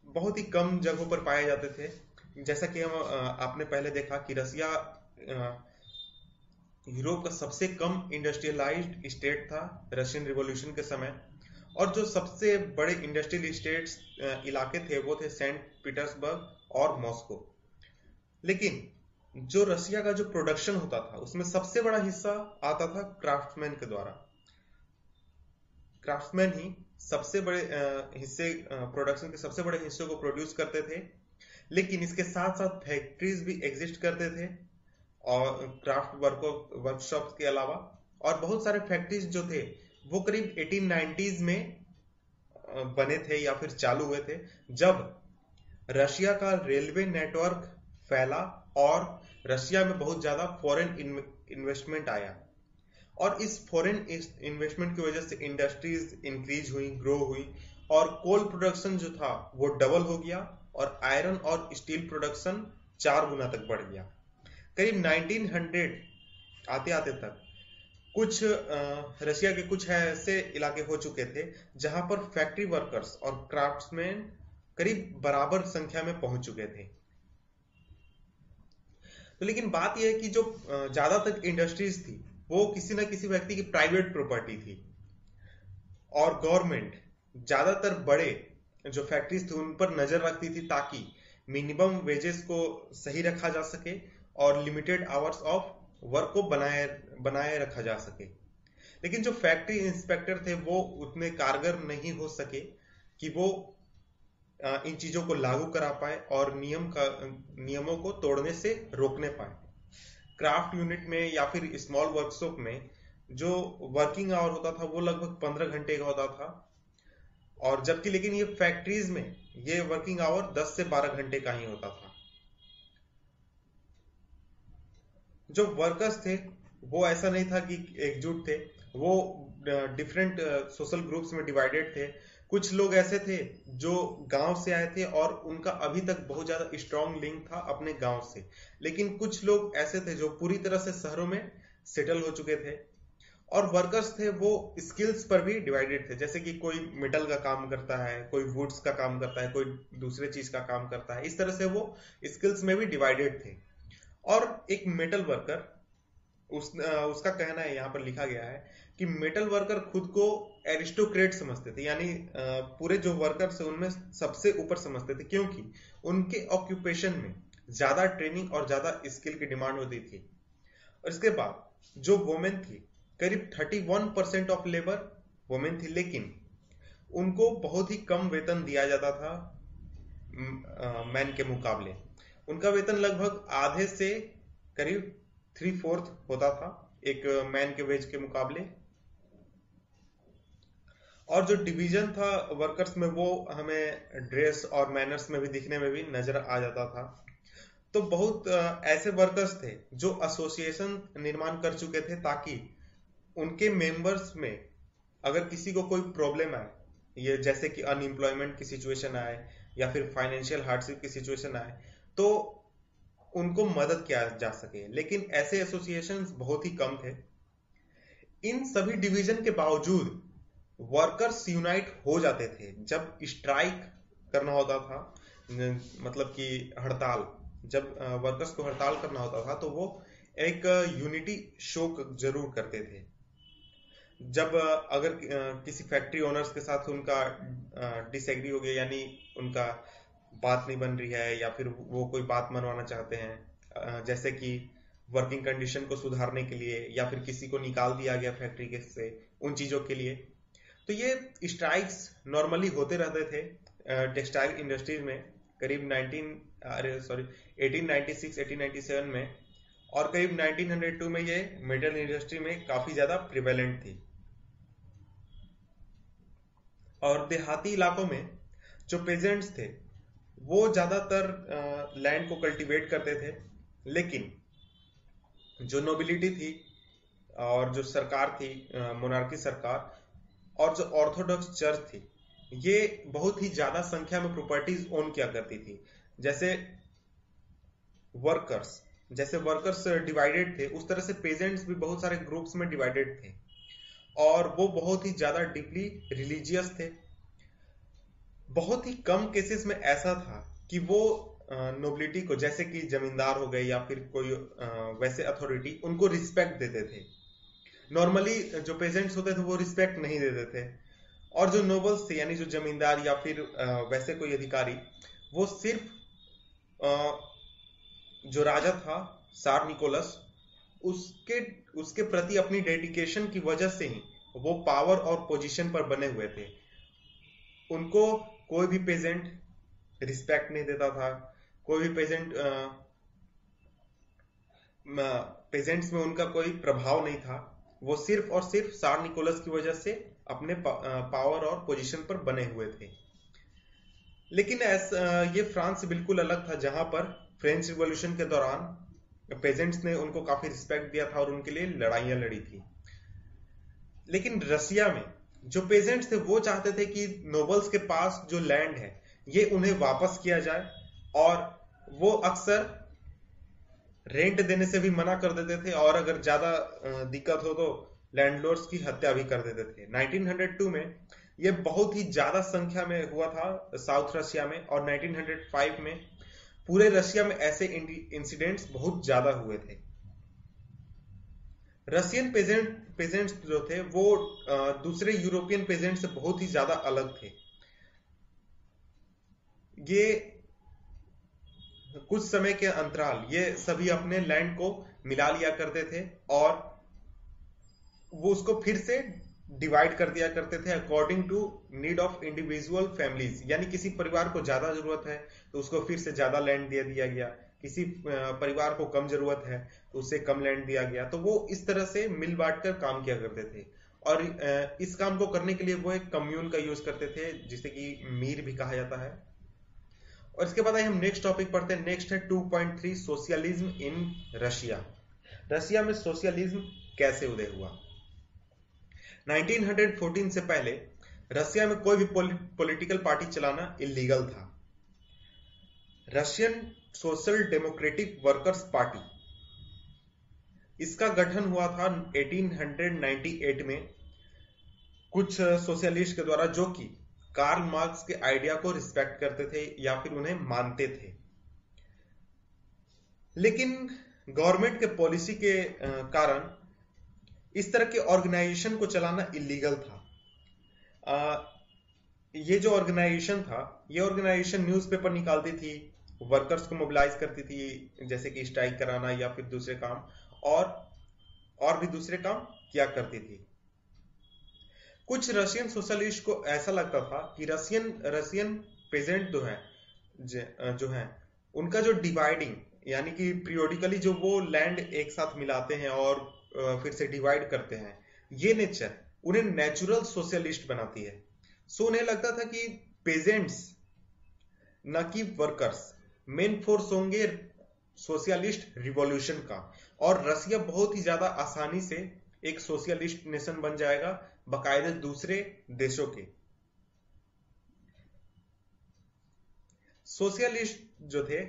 बहुत ही कम जगहों पर पाए जाते थे। जैसा कि आपने पहले देखा कि रसिया यूरोप का सबसे कम इंडस्ट्रियलाइज्ड स्टेट था रशियन रिवॉल्यूशन के समय। और जो सबसे बड़े इंडस्ट्रियल स्टेट्स इलाके थे वो थे सेंट पीटर्सबर्ग और मॉस्को। लेकिन जो रशिया का जो प्रोडक्शन होता था उसमें सबसे बड़ा हिस्सा आता था क्राफ्ट्समैन के द्वारा। क्राफ्ट्समैन ही सबसे बड़े प्रोडक्शन के सबसे बड़े हिस्से को प्रोड्यूस करते थे। लेकिन इसके साथ साथ फैक्ट्रीज भी एग्जिस्ट करते थे और क्राफ्ट वर्कशॉप के अलावा। और बहुत सारे फैक्ट्रीज जो थे वो करीब 1890s में बने थे या फिर चालू हुए थे, जब रशिया का रेलवे नेटवर्क फैला और रशिया में बहुत ज्यादा फॉरेन इन्वेस्टमेंट आया। और इस फॉरेन इन्वेस्टमेंट की वजह से इंडस्ट्रीज इंक्रीज हुई, ग्रो हुई, और कोल प्रोडक्शन जो था वो डबल हो गया और आयरन और स्टील प्रोडक्शन 4 गुना तक बढ़ गया। करीब 1900 आते आते तक कुछ रशिया के कुछ ऐसे इलाके हो चुके थे जहां पर फैक्ट्री वर्कर्स और क्राफ्ट्समैन करीब बराबर संख्या में पहुंच चुके थे। तो लेकिन बात यह है कि जो ज्यादातर इंडस्ट्रीज थी वो किसी न किसी व्यक्ति की प्राइवेट प्रॉपर्टी थी, और गवर्नमेंट ज्यादातर बड़े जो फैक्ट्रीज थी उन पर नजर रखती थी ताकि मिनिमम वेजेस को सही रखा जा सके और लिमिटेड आवर्स ऑफ वर्क को बनाए रखा जा सके। लेकिन जो फैक्ट्री इंस्पेक्टर थे वो उतने कारगर नहीं हो सके कि वो इन चीजों को लागू करा पाए और नियमों को तोड़ने से रोकने पाए। क्राफ्ट यूनिट में या फिर स्मॉल वर्कशॉप में जो वर्किंग आवर होता था वो लगभग 15 घंटे का होता था, और जबकि लेकिन ये फैक्ट्रीज में ये वर्किंग आवर 10 से 12 घंटे का ही होता था। जो वर्कर्स थे वो ऐसा नहीं था कि एकजुट थे, वो डिफरेंट सोशल ग्रुप्स में डिवाइडेड थे। कुछ लोग ऐसे थे जो गांव से आए थे और उनका अभी तक बहुत ज्यादा स्ट्रॉन्ग लिंक था अपने गांव से, लेकिन कुछ लोग ऐसे थे जो पूरी तरह से शहरों में सेटल हो चुके थे। और वर्कर्स थे वो स्किल्स पर भी डिवाइडेड थे, जैसे कि कोई मेटल का काम करता है, कोई वुड्स का काम करता है, कोई दूसरे चीज का काम करता है। इस तरह से वो स्किल्स में भी डिवाइडेड थे। और एक मेटल वर्कर उसका कहना है, यहाँ पर लिखा गया है कि मेटल वर्कर खुद को एरिस्टोक्रेट समझते थे, यानी पूरे जो वर्कर्स उनमें सबसे ऊपर समझते थे, क्योंकि उनके ऑक्यूपेशन में ज्यादा ट्रेनिंग और ज्यादा स्किल की डिमांड होती थी। और इसके बाद जो वुमेन थी, करीब 31% ऑफ लेबर वुमेन थी, लेकिन उनको बहुत ही कम वेतन दिया जाता था मैन के मुकाबले। उनका वेतन लगभग आधे से करीब 3/4 होता था एक मैन के वेज के मुकाबले। और जो डिवीजन था वर्कर्स में वो हमें ड्रेस और मैनर्स में भी दिखने में भी नजर आ जाता था। तो बहुत ऐसे वर्कर्स थे जो एसोसिएशन निर्माण कर चुके थे ताकि उनके मेंबर्स में अगर किसी को कोई प्रॉब्लम आए, ये जैसे कि अनएम्प्लॉयमेंट की सिचुएशन आए या फिर फाइनेंशियल हार्डशिप की सिचुएशन आए, तो उनको मदद किया जा सके। लेकिन ऐसे एसोसिएशंस बहुत ही कम थे। इन सभी डिवीजन के बावजूद वर्कर्स यूनाइट हो जाते थे। जब स्ट्राइक करना होता था, मतलब कि हड़ताल, जब वर्कर्स को हड़ताल करना होता था तो वो एक यूनिटी शो जरूर करते थे। जब अगर किसी फैक्ट्री ओनर्स के साथ उनका डिसएग्री हो गया, यानी उनका बात नहीं बन रही है या फिर वो कोई बात मनवाना चाहते हैं, जैसे कि वर्किंग कंडीशन को सुधारने के लिए या फिर किसी को निकाल दिया गया फैक्ट्री के से, उन चीजों के लिए, तो ये स्ट्राइक्स नॉर्मली होते रहते थे टेक्सटाइल इंडस्ट्रीज में करीब 1896-1897 में, और करीब 1902 में ये मेटल इंडस्ट्री में काफी ज्यादा प्रिवेलेंट थी। और देहाती इलाकों में जो पेजेंट्स थे वो ज्यादातर लैंड को कल्टीवेट करते थे, लेकिन जो नोबिलिटी थी और जो सरकार थी, मोनार्की सरकार, और जो ऑर्थोडॉक्स चर्च थी, ये बहुत ही ज्यादा संख्या में प्रॉपर्टीज ओन किया करती थी। जैसे वर्कर्स डिवाइडेड थे, उस तरह से पेजेंट्स भी बहुत सारे ग्रुप्स में डिवाइडेड थे, और वो बहुत ही ज्यादा डीपली रिलीजियस थे। बहुत ही कम केसेस में ऐसा था कि वो नोबिलिटी को, जैसे कि जमींदार हो गए या फिर कोई वैसे अथॉरिटी, उनको रिस्पेक्ट देते थे। नॉर्मली जो पेजेंट्स होते थे वो रिस्पेक्ट नहीं देते थे, और जो नोबल्स थे, यानी जो जमींदार या फिर वैसे कोई अधिकारी, वो सिर्फ जो राजा था सार निकोलस, उसके प्रति अपनी डेडिकेशन की वजह से ही वो पावर और पोजीशन पर बने हुए थे। उनको कोई भी पेजेंट रिस्पेक्ट नहीं देता था, कोई भी पेजेंट्स में उनका कोई प्रभाव नहीं था। वो सिर्फ और सिर्फ सार निकोलस की वजह से अपने पावर और पोजीशन पर बने हुए थे। लेकिन ये फ्रांस से बिल्कुल अलग था, जहां पर फ्रेंच रिवॉल्यूशन के दौरान पेजेंट्स ने उनको काफी रिस्पेक्ट दिया था और उनके लिए लड़ाइयां लड़ी थी। लेकिन रसिया में जो पेजेंट्स थे वो चाहते थे कि नोबल्स के पास जो लैंड है ये उन्हें वापस किया जाए, और वो अक्सर रेंट देने से भी मना कर देते थे, और अगर ज्यादा दिक्कत हो तो लैंडलॉर्ड्स की हत्या भी कर देते थे। 1902 में ये बहुत ही ज्यादा संख्या में हुआ था साउथ रशिया में, और 1905 में पूरे रशिया में ऐसे इंसिडेंट्स बहुत ज्यादा हुए थे। रशियन पेजेंट्स जो थे वो दूसरे यूरोपियन पेजेंट से बहुत ही ज्यादा अलग थे। ये कुछ समय के अंतराल ये सभी अपने लैंड को मिला लिया करते थे, और वो उसको फिर से डिवाइड कर दिया करते थे according to need of individual families. यानी किसी परिवार को ज्यादा जरूरत है तो उसको फिर से ज्यादा लैंड दे दिया गया, किसी परिवार को कम जरूरत है तो उससे कम लैंड दिया गया। तो वो इस तरह से मिल बांट कर काम किया करते थे, और इस काम को करने के लिए वो एक कम्यून का यूज करते थे, जिसे कि मीर भी कहा जाता है। और इसके बाद हम नेक्स्ट टॉपिक पढ़ते हैं। नेक्स्ट है 2.3 सोशलिज्म इन रशिया। रशिया में सोशलिज्म कैसे उदय हुआ। 1914 से पहले रशिया में कोई भी पॉलिटिकल पार्टी चलाना इलीगल था। Russian social democratic workers party, इसका गठन हुआ था 1898 में कुछ सोशलिस्ट के द्वारा, जो कि कार्ल मार्क्स के आइडिया को रिस्पेक्ट करते थे या फिर उन्हें मानते थे। लेकिन गवर्नमेंट के पॉलिसी के कारण इस तरह के ऑर्गेनाइजेशन को चलाना इलीगल था। ये जो ऑर्गेनाइजेशन था, ये ऑर्गेनाइजेशन न्यूज़पेपर निकालती थी, वर्कर्स को मोबिलाइज करती थी, जैसे कि स्ट्राइक कराना या फिर दूसरे काम, और भी दूसरे काम किया करती थी। कुछ रशियन सोशलिस्ट को ऐसा लगता था कि रशियन पेजेंट जो हैं उनका जो डिवाइडिंग, यानी कि पीरियोडिकली जो वो लैंड एक साथ मिलाते हैं और फिर से डिवाइड करते हैं, ये नेचर उन्हें नेचुरल सोशलिस्ट बनाती है। सो उन्हें लगता था कि पेजेंट्स न कि वर्कर्स मेन फोर्स होंगे सोशलिस्ट रिवॉल्यूशन का, और रसिया बहुत ही ज्यादा आसानी से एक सोशलिस्ट नेशन बन जाएगा बाकायदे दूसरे देशों के। सोशलिस्ट जो थे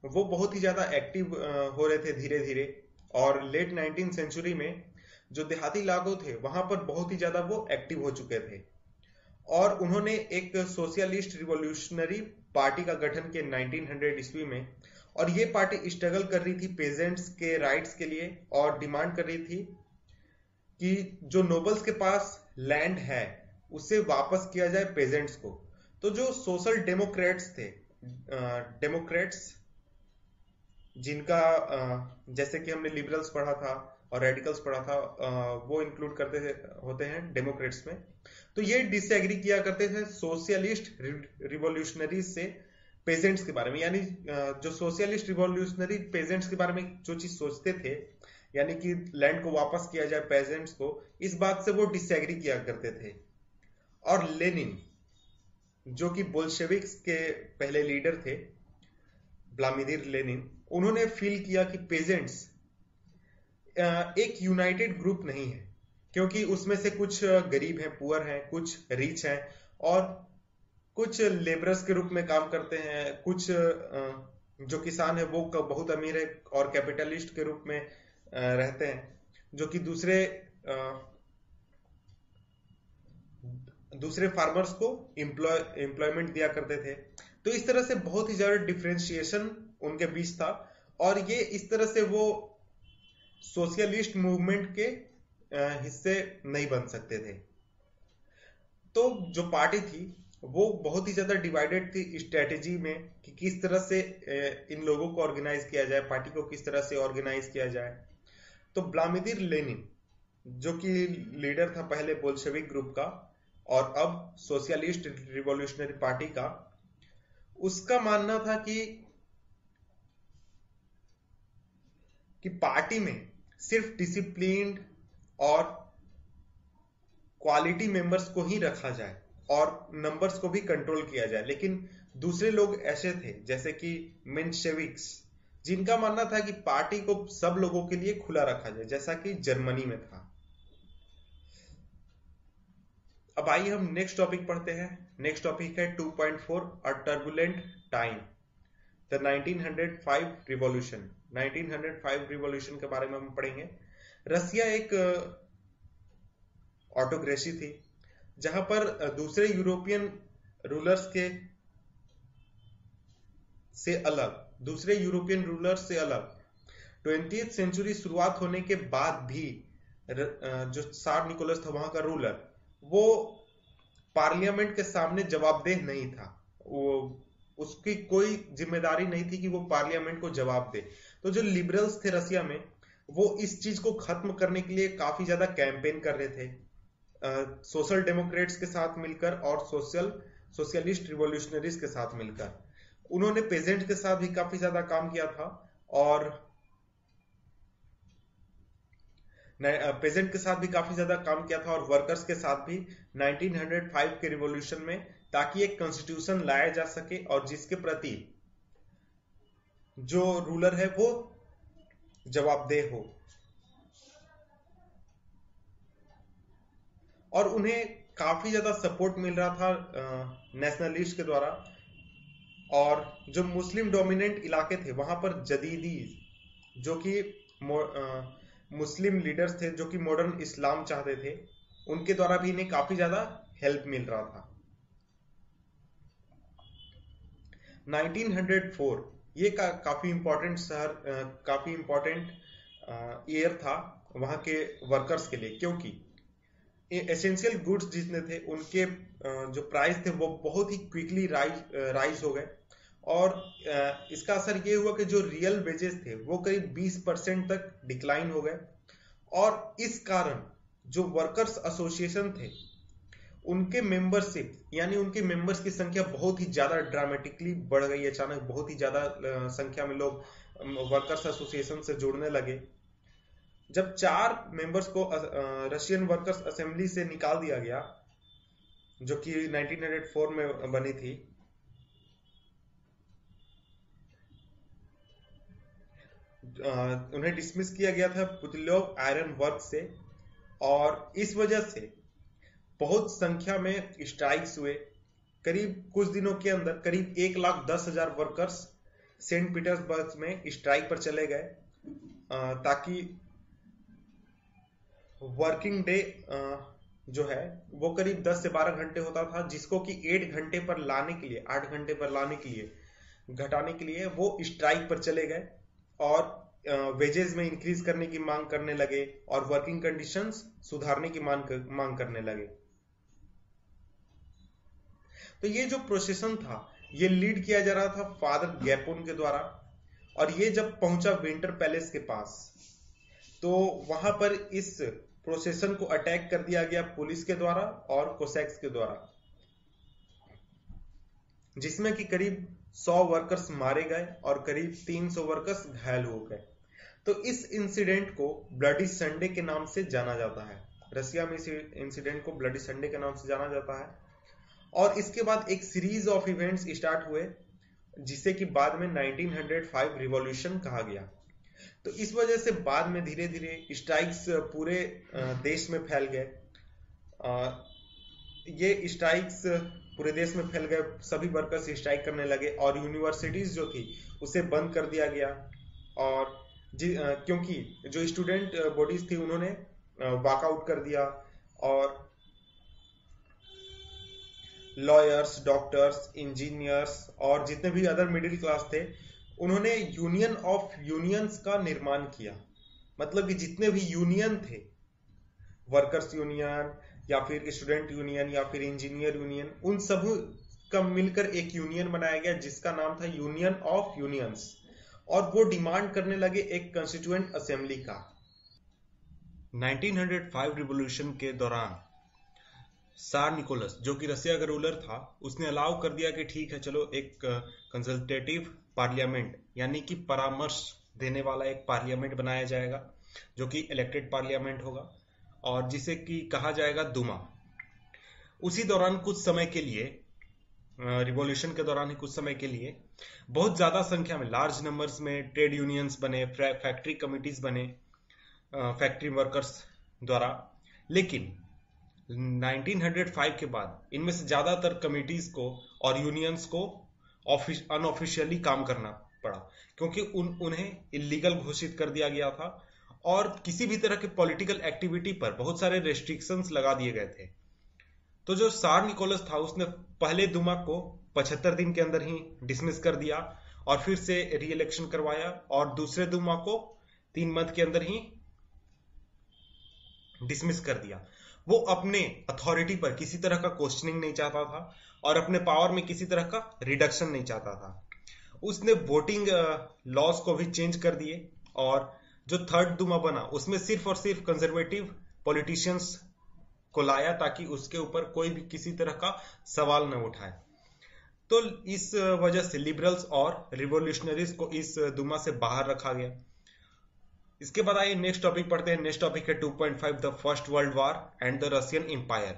वो बहुत ही ज्यादा एक्टिव हो रहे थे धीरे धीरे, और लेट 19th सेंचुरी में जो देहाती इलाके थे वहां पर बहुत ही ज्यादा वो एक्टिव हो चुके थे, और उन्होंने एक सोशलिस्ट रिवॉल्यूशनरी पार्टी का गठन किया 1900 ईस्वी में। और ये पार्टी स्ट्रगल कर रही थी पेजेंट्स के राइट्स के लिए, और डिमांड कर रही थी कि जो नोबल्स के पास लैंड है उसे वापस किया जाए पेजेंट्स को। तो जो सोशल डेमोक्रेट्स थे, डेमोक्रेट्स जिनका जैसे कि हमने लिबरल्स पढ़ा था और रेडिकल्स पढ़ा था, वो इंक्लूड करते होते हैं डेमोक्रेट्स में। तो ये डिसएग्री किया करते थे सोशलिस्ट रिवॉल्यूशनरीज से पेजेंट्स के बारे में। यानी जो सोशलिस्ट रिवॉल्यूशनरी पेजेंट्स के बारे में जो चीज सोचते थे, यानी कि लैंड को वापस किया जाए पेजेंट्स को, इस बात से वो डिसएग्री किया करते थे। और लेनिन जो कि बोल्शेविक्स के पहले लीडर थे, व्लादिमीर लेनिन, उन्होंने फील किया कि पेजेंट्स एक यूनाइटेड ग्रुप नहीं है, क्योंकि उसमें से कुछ गरीब हैं, पुअर हैं, कुछ रिच हैं, और कुछ लेबरर्स के रूप में काम करते हैं, कुछ जो किसान है वो बहुत अमीर है और कैपिटलिस्ट के रूप में रहते हैं, जो कि दूसरे फार्मर्स को एम्प्लॉयमेंट दिया करते थे। तो इस तरह से बहुत ही ज्यादा डिफरेंशिएशन उनके बीच था, और ये इस तरह से वो सोशलिस्ट मूवमेंट के हिस्से नहीं बन सकते थे। तो जो पार्टी थी वो बहुत ही ज्यादा डिवाइडेड थी स्ट्रेटेजी में कि किस तरह से इन लोगों को ऑर्गेनाइज किया जाए, पार्टी को किस तरह से ऑर्गेनाइज किया जाए। तो व्लादिमीर लेनिन जो कि लीडर था पहले बोल्शेविक ग्रुप का और अब सोशलिस्ट रिवॉल्यूशनरी पार्टी का, उसका मानना था कि पार्टी में सिर्फ डिसिप्लिन्ड और क्वालिटी मेंबर्स को ही रखा जाए और नंबर्स को भी कंट्रोल किया जाए। लेकिन दूसरे लोग ऐसे थे जैसे कि मेंशेविक्स, जिनका मानना था कि पार्टी को सब लोगों के लिए खुला रखा जाए, जैसा कि जर्मनी में था। अब आइए हम नेक्स्ट टॉपिक पढ़ते हैं। नेक्स्ट टॉपिक है 2.4 a turbulent time. The 1905 revolution. 1905 revolution के बारे में हम पढ़ेंगे। रसिया एक ऑटोक्रेसी थी जहां पर दूसरे यूरोपियन रूलर्स से अलग 20th सेंचुरी शुरुआत होने के बाद भी जो त्सार निकोलस था वहां का रूलर, वो पार्लियामेंट के सामने जवाबदेह नहीं था। उसकी कोई जिम्मेदारी नहीं थी कि वो पार्लियामेंट को जवाब दे। तो जो लिबरल्स थे रसिया में, वो इस चीज को खत्म करने के लिए काफी ज्यादा कैंपेन कर रहे थे, सोशल डेमोक्रेट्स के साथ मिलकर और सोशलिस्ट रिवॉल्यूशनरीज के साथ मिलकर। उन्होंने पेजेंट के साथ भी काफी ज्यादा काम किया था और वर्कर्स के साथ भी 1905 के रिवॉल्यूशन में, ताकि एक कॉन्स्टिट्यूशन लाया जा सके और जिसके प्रति जो रूलर है वो जवाबदेह हो। और उन्हें काफी ज्यादा सपोर्ट मिल रहा था नेशनलिस्ट के द्वारा। और जो मुस्लिम डोमिनेंट इलाके थे वहां पर जदीदी, जो कि मुस्लिम लीडर्स थे जो कि मॉडर्न इस्लाम चाहते थे, उनके द्वारा भी इन्हें काफी ज्यादा हेल्प मिल रहा था। 1904 ये काफी इंपॉर्टेंट ईयर था वहां के वर्कर्स के लिए, क्योंकि एसेंशियल गुड्स जितने थे उनके जो प्राइस थे वो बहुत ही क्विकली राइज हो गए। और इसका असर ये हुआ कि जो रियल वेजेस थे वो करीब 20% तक डिक्लाइन हो गए। और इस कारण जो वर्कर्स एसोसिएशन थे उनके मेंबरशिप, यानी उनके मेंबर्स की संख्या बहुत ही ज्यादा ड्रामेटिकली बढ़ गई। अचानक बहुत ही ज्यादा संख्या में लोग वर्कर्स एसोसिएशन से जुड़ने लगे। जब 4 मेंबर्स को रशियन वर्कर्स असेंबली से निकाल दिया गया, जो कि 1904 में बनी थी, उन्हें डिसमिस किया गया था पुतिलोव आयरन वर्क से। और इस वजह से बहुत संख्या में स्ट्राइक्स हुए। करीब कुछ दिनों के अंदर करीब 1,10,000 वर्कर्स सेंट पीटर्सबर्ग में स्ट्राइक पर चले गए, ताकि वर्किंग डे जो है वो करीब 10 से 12 घंटे होता था, जिसको कि 8 घंटे पर लाने के लिए, 8 घंटे पर लाने के लिए, घटाने के लिए वो स्ट्राइक पर चले गए और वेजेस में इंक्रीज करने की मांग करने लगे और वर्किंग कंडीशंस सुधारने की मांग करने लगे। तो ये जो प्रोसेशन था ये लीड किया जा रहा था फादर गैपोन के द्वारा। और ये जब पहुंचा विंटर पैलेस के पास, तो वहां पर इस प्रोसेशन को अटैक कर दिया गया पुलिस के द्वारा और कोसैक्स के द्वारा, जिसमें कि करीब 100 वर्कर्स मारे गए और करीब 300 वर्कर्स घायल हो गए। तो इस इंसिडेंट को ब्लडी संडे के नाम से जाना जाता है। रसिया में इस इंसिडेंट को ब्लडी संडे के नाम से जाना जाता है। और इसके बाद एक सीरीज ऑफ इवेंट्स स्टार्ट हुए, जिसे कि बाद में 1905 रिवॉल्यूशन कहा गया। तो इस वजह से बाद में धीरे धीरे स्ट्राइक्स पूरे देश में फैल गए। ये स्ट्राइक्स पूरे देश में फैल गए, सभी वर्कर्स स्ट्राइक करने लगे और यूनिवर्सिटीज जो थी उसे बंद कर दिया गया। और क्योंकि जो स्टूडेंट बॉडीज थी उन्होंने वॉकआउट कर दिया, और लॉयर्स, डॉक्टर्स, इंजीनियर्स और जितने भी अदर मिडिल क्लास थे उन्होंने यूनियन ऑफ यूनियंस का निर्माण किया। मतलब कि जितने भी यूनियन थे, वर्कर्स यूनियन या फिर स्टूडेंट यूनियन या फिर इंजीनियर यूनियन, उन सब का मिलकर एक यूनियन बनाया गया जिसका नाम था यूनियन ऑफ यूनियंस। और वो डिमांड करने लगे एक कॉन्स्टिट्यूएंट असेंबली का। 1905 रिवॉल्यूशन के दौरान त्सार निकोलस, जो कि रसिया का रूलर था, उसने अलाउ कर दिया कि ठीक है चलो एक कंसल्टेटिव पार्लियामेंट, यानी कि परामर्श देने वाला एक पार्लियामेंट बनाया जाएगा, जो कि इलेक्टेड पार्लियामेंट होगा और जिसे कि कहा जाएगा दुमा। उसी दौरान कुछ समय के लिए, रिवॉल्यूशन के दौरान ही कुछ समय के लिए, बहुत ज्यादा संख्या में, लार्ज नंबर्स में ट्रेड यूनियंस बने, फैक्ट्री कमिटीज बने फैक्ट्री वर्कर्स द्वारा। लेकिन 1905 के बाद इनमें से ज्यादातर कमिटीज को और यूनियंस को अनऑफिशियली काम करना पड़ा, क्योंकि उन्हें इलीगल घोषित कर दिया गया था और किसी भी तरह के पॉलिटिकल एक्टिविटी पर बहुत सारे रेस्ट्रिक्शंस लगा दिए गए थे। तो जो सार निकोलस था उसने पहले दुमा को 75 दिन के अंदर ही डिसमिस कर दिया और फिर से री इलेक्शन करवाया, और दूसरे दुमा को 3 मंथ के अंदर ही डिसमिस कर दिया। वो अपने अथॉरिटी पर किसी तरह का क्वेश्चनिंग नहीं चाहता था और अपने पावर में किसी तरह का रिडक्शन नहीं चाहता था। उसने वोटिंग लॉज को भी चेंज कर दिए और जो थर्ड दुमा बना उसमें सिर्फ और सिर्फ कंजर्वेटिव पॉलिटिशियंस को लाया ताकि उसके ऊपर कोई भी किसी तरह का सवाल न उठाए। तो इस वजह से लिबरल्स और रिवोल्यूशनरीज को इस दुमा से बाहर रखा गया। इसके बाद आइए नेक्स्ट टॉपिक पढ़ते हैं। नेक्स्ट टॉपिक है 2.5 the first world war and the Russian empire,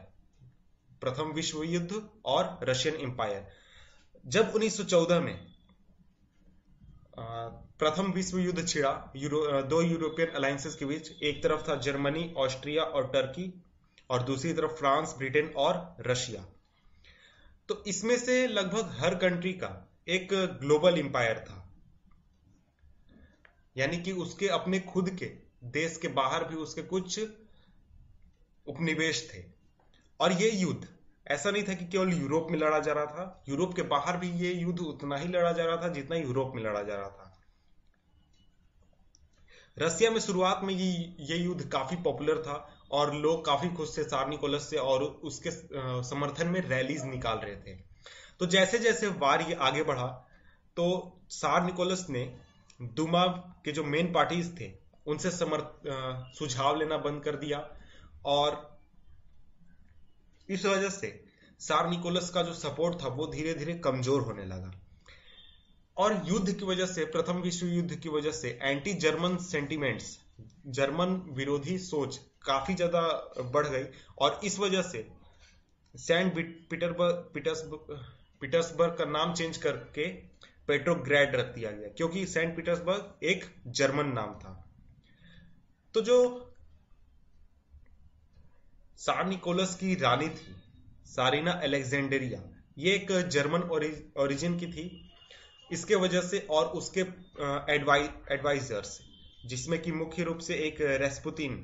प्रथम विश्व युद्ध और रशियन एम्पायर। जब 1914 में प्रथम विश्व युद्ध छिड़ा दो यूरोपियन अलायंसेस के बीच, एक तरफ था जर्मनी, ऑस्ट्रिया और टर्की और दूसरी तरफ फ्रांस, ब्रिटेन और रशिया। तो इसमें से लगभग हर कंट्री का एक ग्लोबल एम्पायर था, यानी कि उसके अपने खुद के देश के बाहर भी उसके कुछ उपनिवेश थे। और ये युद्ध ऐसा नहीं था कि केवल यूरोप में लड़ा जा रहा था, यूरोप के बाहर भी ये युद्ध उतना ही लड़ा जा रहा था जितना यूरोप में लड़ा जा रहा था। रसिया में शुरुआत में ये युद्ध काफी पॉपुलर था और लोग काफी खुश थे सार निकोलस से और उसके समर्थन में रैलीज निकाल रहे थे। तो जैसे जैसे वार ये आगे बढ़ा तो सार निकोलस ने दुमा के जो मेन पार्टीज थे उनसे सुझाव लेना बंद कर दिया और इस वजह से सार निकोलस का जो सपोर्ट था वो धीरे धीरे कमजोर होने लगा। और युद्ध की वजह से, प्रथम विश्व युद्ध की वजह से एंटी जर्मन सेंटिमेंट्स, जर्मन विरोधी सोच काफी ज्यादा बढ़ गई और इस वजह से सेंट पीटर्सबर्ग का नाम चेंज करके पेट्रोग्रैड रख दिया गया, क्योंकि सेंट पीटर्सबर्ग एक जर्मन नाम था। तो जो सार निकोलस की रानी थी सारिना अलेक्जेंडरिया, ये एक जर्मन ओरिजिन की थी। इसके वजह से और उसके एडवाइजर्स, जिसमें कि मुख्य रूप से एक रेस्पुतिन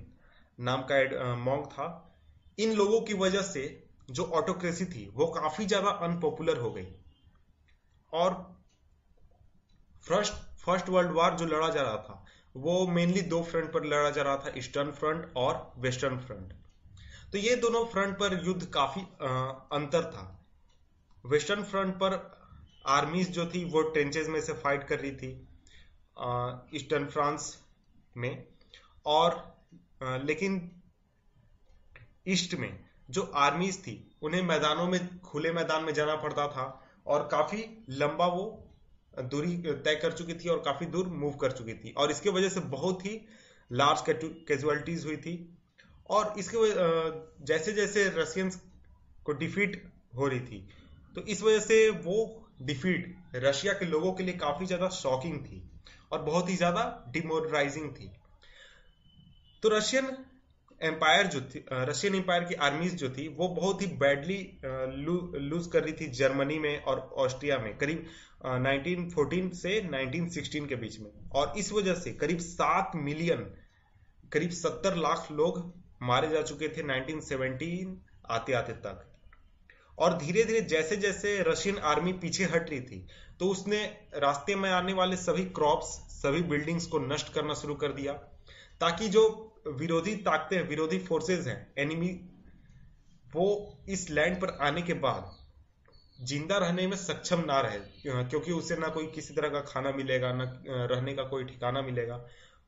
नाम का मॉन्क था, इन लोगों की वजह से जो ऑटोक्रेसी थी वो काफी ज्यादा अनपॉपुलर हो गई। और फर्स्ट वर्ल्ड वॉर जो लड़ा जा रहा था वो मेनली 2 फ्रंट पर लड़ा जा रहा था, ईस्टर्न फ्रंट और वेस्टर्न फ्रंट। तो ये दोनों फ्रंट पर युद्ध काफी अंतर था। वेस्टर्न फ्रंट पर आर्मीज जो थी वो ट्रेंचेस में से फाइट कर रही थी ईस्टर्न फ्रांस में, और लेकिन ईस्ट में जो आर्मीज थी उन्हें मैदानों में, खुले मैदान में जाना पड़ता था और काफी लंबा वो दूरी तय कर चुकी थी और काफी दूर मूव कर चुकी थी और इसके वजह से बहुत ही लार्ज कैजुअलिटीज हुई थी। और इसके जैसे जैसे रशियंस को डिफीट हो रही थी तो इस वजह से वो डिफीट रशिया के लोगों के लिए काफी ज्यादा शॉकिंग थी और बहुत ही ज्यादा डिमोरलाइजिंग थी। तो रशियन एम्पायर की आर्मीज जो थी वो बहुत ही बैडली लूज कर रही थी जर्मनी में और ऑस्ट्रिया में करीब 1914 से 1916 के बीच में, और इस वजह से करीब 7 मिलियन, करीब 70 लाख लोग मारे जा चुके थे 1917 आते आते तक। और धीरे धीरे जैसे जैसे रशियन आर्मी पीछे हट रही थी तो उसने रास्ते में आने वाले सभी क्रॉप्स, सभी बिल्डिंग्स को नष्ट करना शुरू कर दिया ताकि जो विरोधी ताकतें, विरोधी फोर्सेस हैं, एनिमी, वो इस लैंड पर आने के बाद जिंदा रहने में सक्षम ना रहे, क्योंकि उसे ना कोई किसी तरह का खाना मिलेगा, ना रहने का कोई ठिकाना मिलेगा,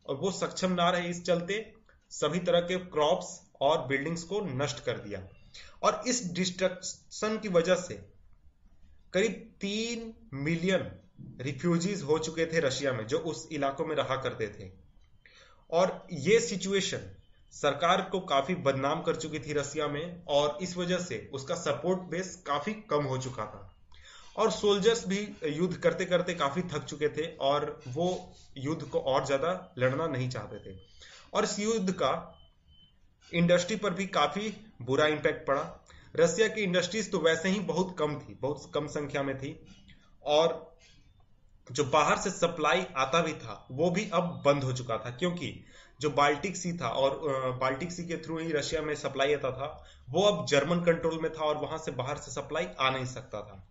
और वो सक्षम ना रहे। इस चलते सभी तरह के क्रॉप्स और बिल्डिंग्स को नष्ट कर दिया और इस डिस्ट्रक्शन की वजह से करीब 3 मिलियन रिफ्यूजीज हो चुके थे रशिया में, जो उस इलाकों में रहा करते थे। और ये सिचुएशन सरकार को काफी बदनाम कर चुकी थी रशिया में और इस वजह से उसका सपोर्ट बेस काफी कम हो चुका था और सोल्जर्स भी युद्ध करते करते काफी थक चुके थे और वो युद्ध को और ज्यादा लड़ना नहीं चाहते थे। और इस युद्ध का इंडस्ट्री पर भी काफी बुरा इंपैक्ट पड़ा। रशिया की इंडस्ट्रीज तो वैसे ही बहुत कम थी, बहुत कम संख्या में थी और जो बाहर से सप्लाई आता भी था वो भी अब बंद हो चुका था, क्योंकि जो बाल्टिक सी था और बाल्टिक सी के थ्रू ही रशिया में सप्लाई आता था, वो अब जर्मन कंट्रोल में था और वहां से बाहर से सप्लाई आ नहीं सकता था।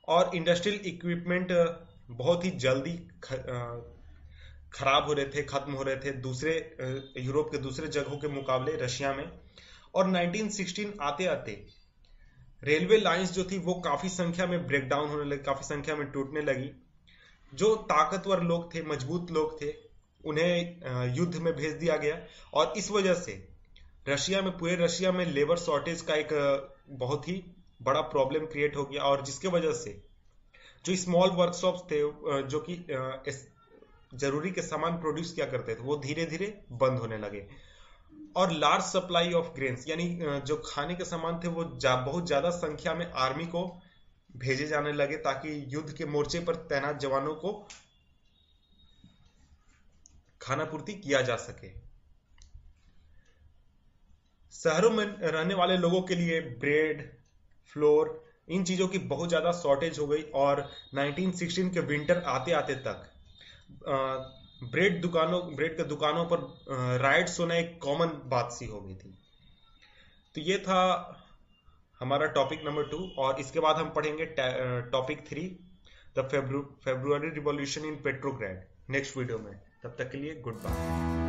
और इंडस्ट्रियल इक्विपमेंट बहुत ही जल्दी खराब हो रहे थे, खत्म हो रहे थे दूसरे यूरोप के दूसरे जगहों के मुकाबले रशिया में। और 1916 आते आते रेलवे लाइंस जो थी वो काफी संख्या में ब्रेक डाउन होने लगी, काफी संख्या में टूटने लगी। जो ताकतवर लोग थे, मजबूत लोग थे, उन्हें युद्ध में भेज दिया गया। और इस वजह से रशिया में, पूरे रशिया में लेबर शॉर्टेज का एक बहुत ही बड़ा प्रॉब्लम क्रिएट हो गया। और जिसके वजह से जो स्मॉल वर्कशॉप्स थे जो कि जरूरी के सामान प्रोड्यूस किया करते थे, वो धीरे धीरे बंद होने लगे। और लार्ज सप्लाई ऑफ ग्रेन्स, यानी जो खाने के सामान थे वो बहुत ज्यादा संख्या में आर्मी को भेजे जाने लगे, ताकि युद्ध के मोर्चे पर तैनात जवानों को खाना पूर्ति किया जा सके। शहरों में रहने वाले लोगों के लिए ब्रेड, फ्लोर, इन चीजों की बहुत ज्यादा शॉर्टेज हो गई। और 1916 के विंटर आते आते तक ब्रेड के दुकानों पर राइट्स होना एक कॉमन बात सी हो गई थी। तो ये था हमारा टॉपिक नंबर 2। और इसके बाद हम पढ़ेंगे topic 3, the February revolution in Petrograd, next video में। तब तक के लिए गुड बाय।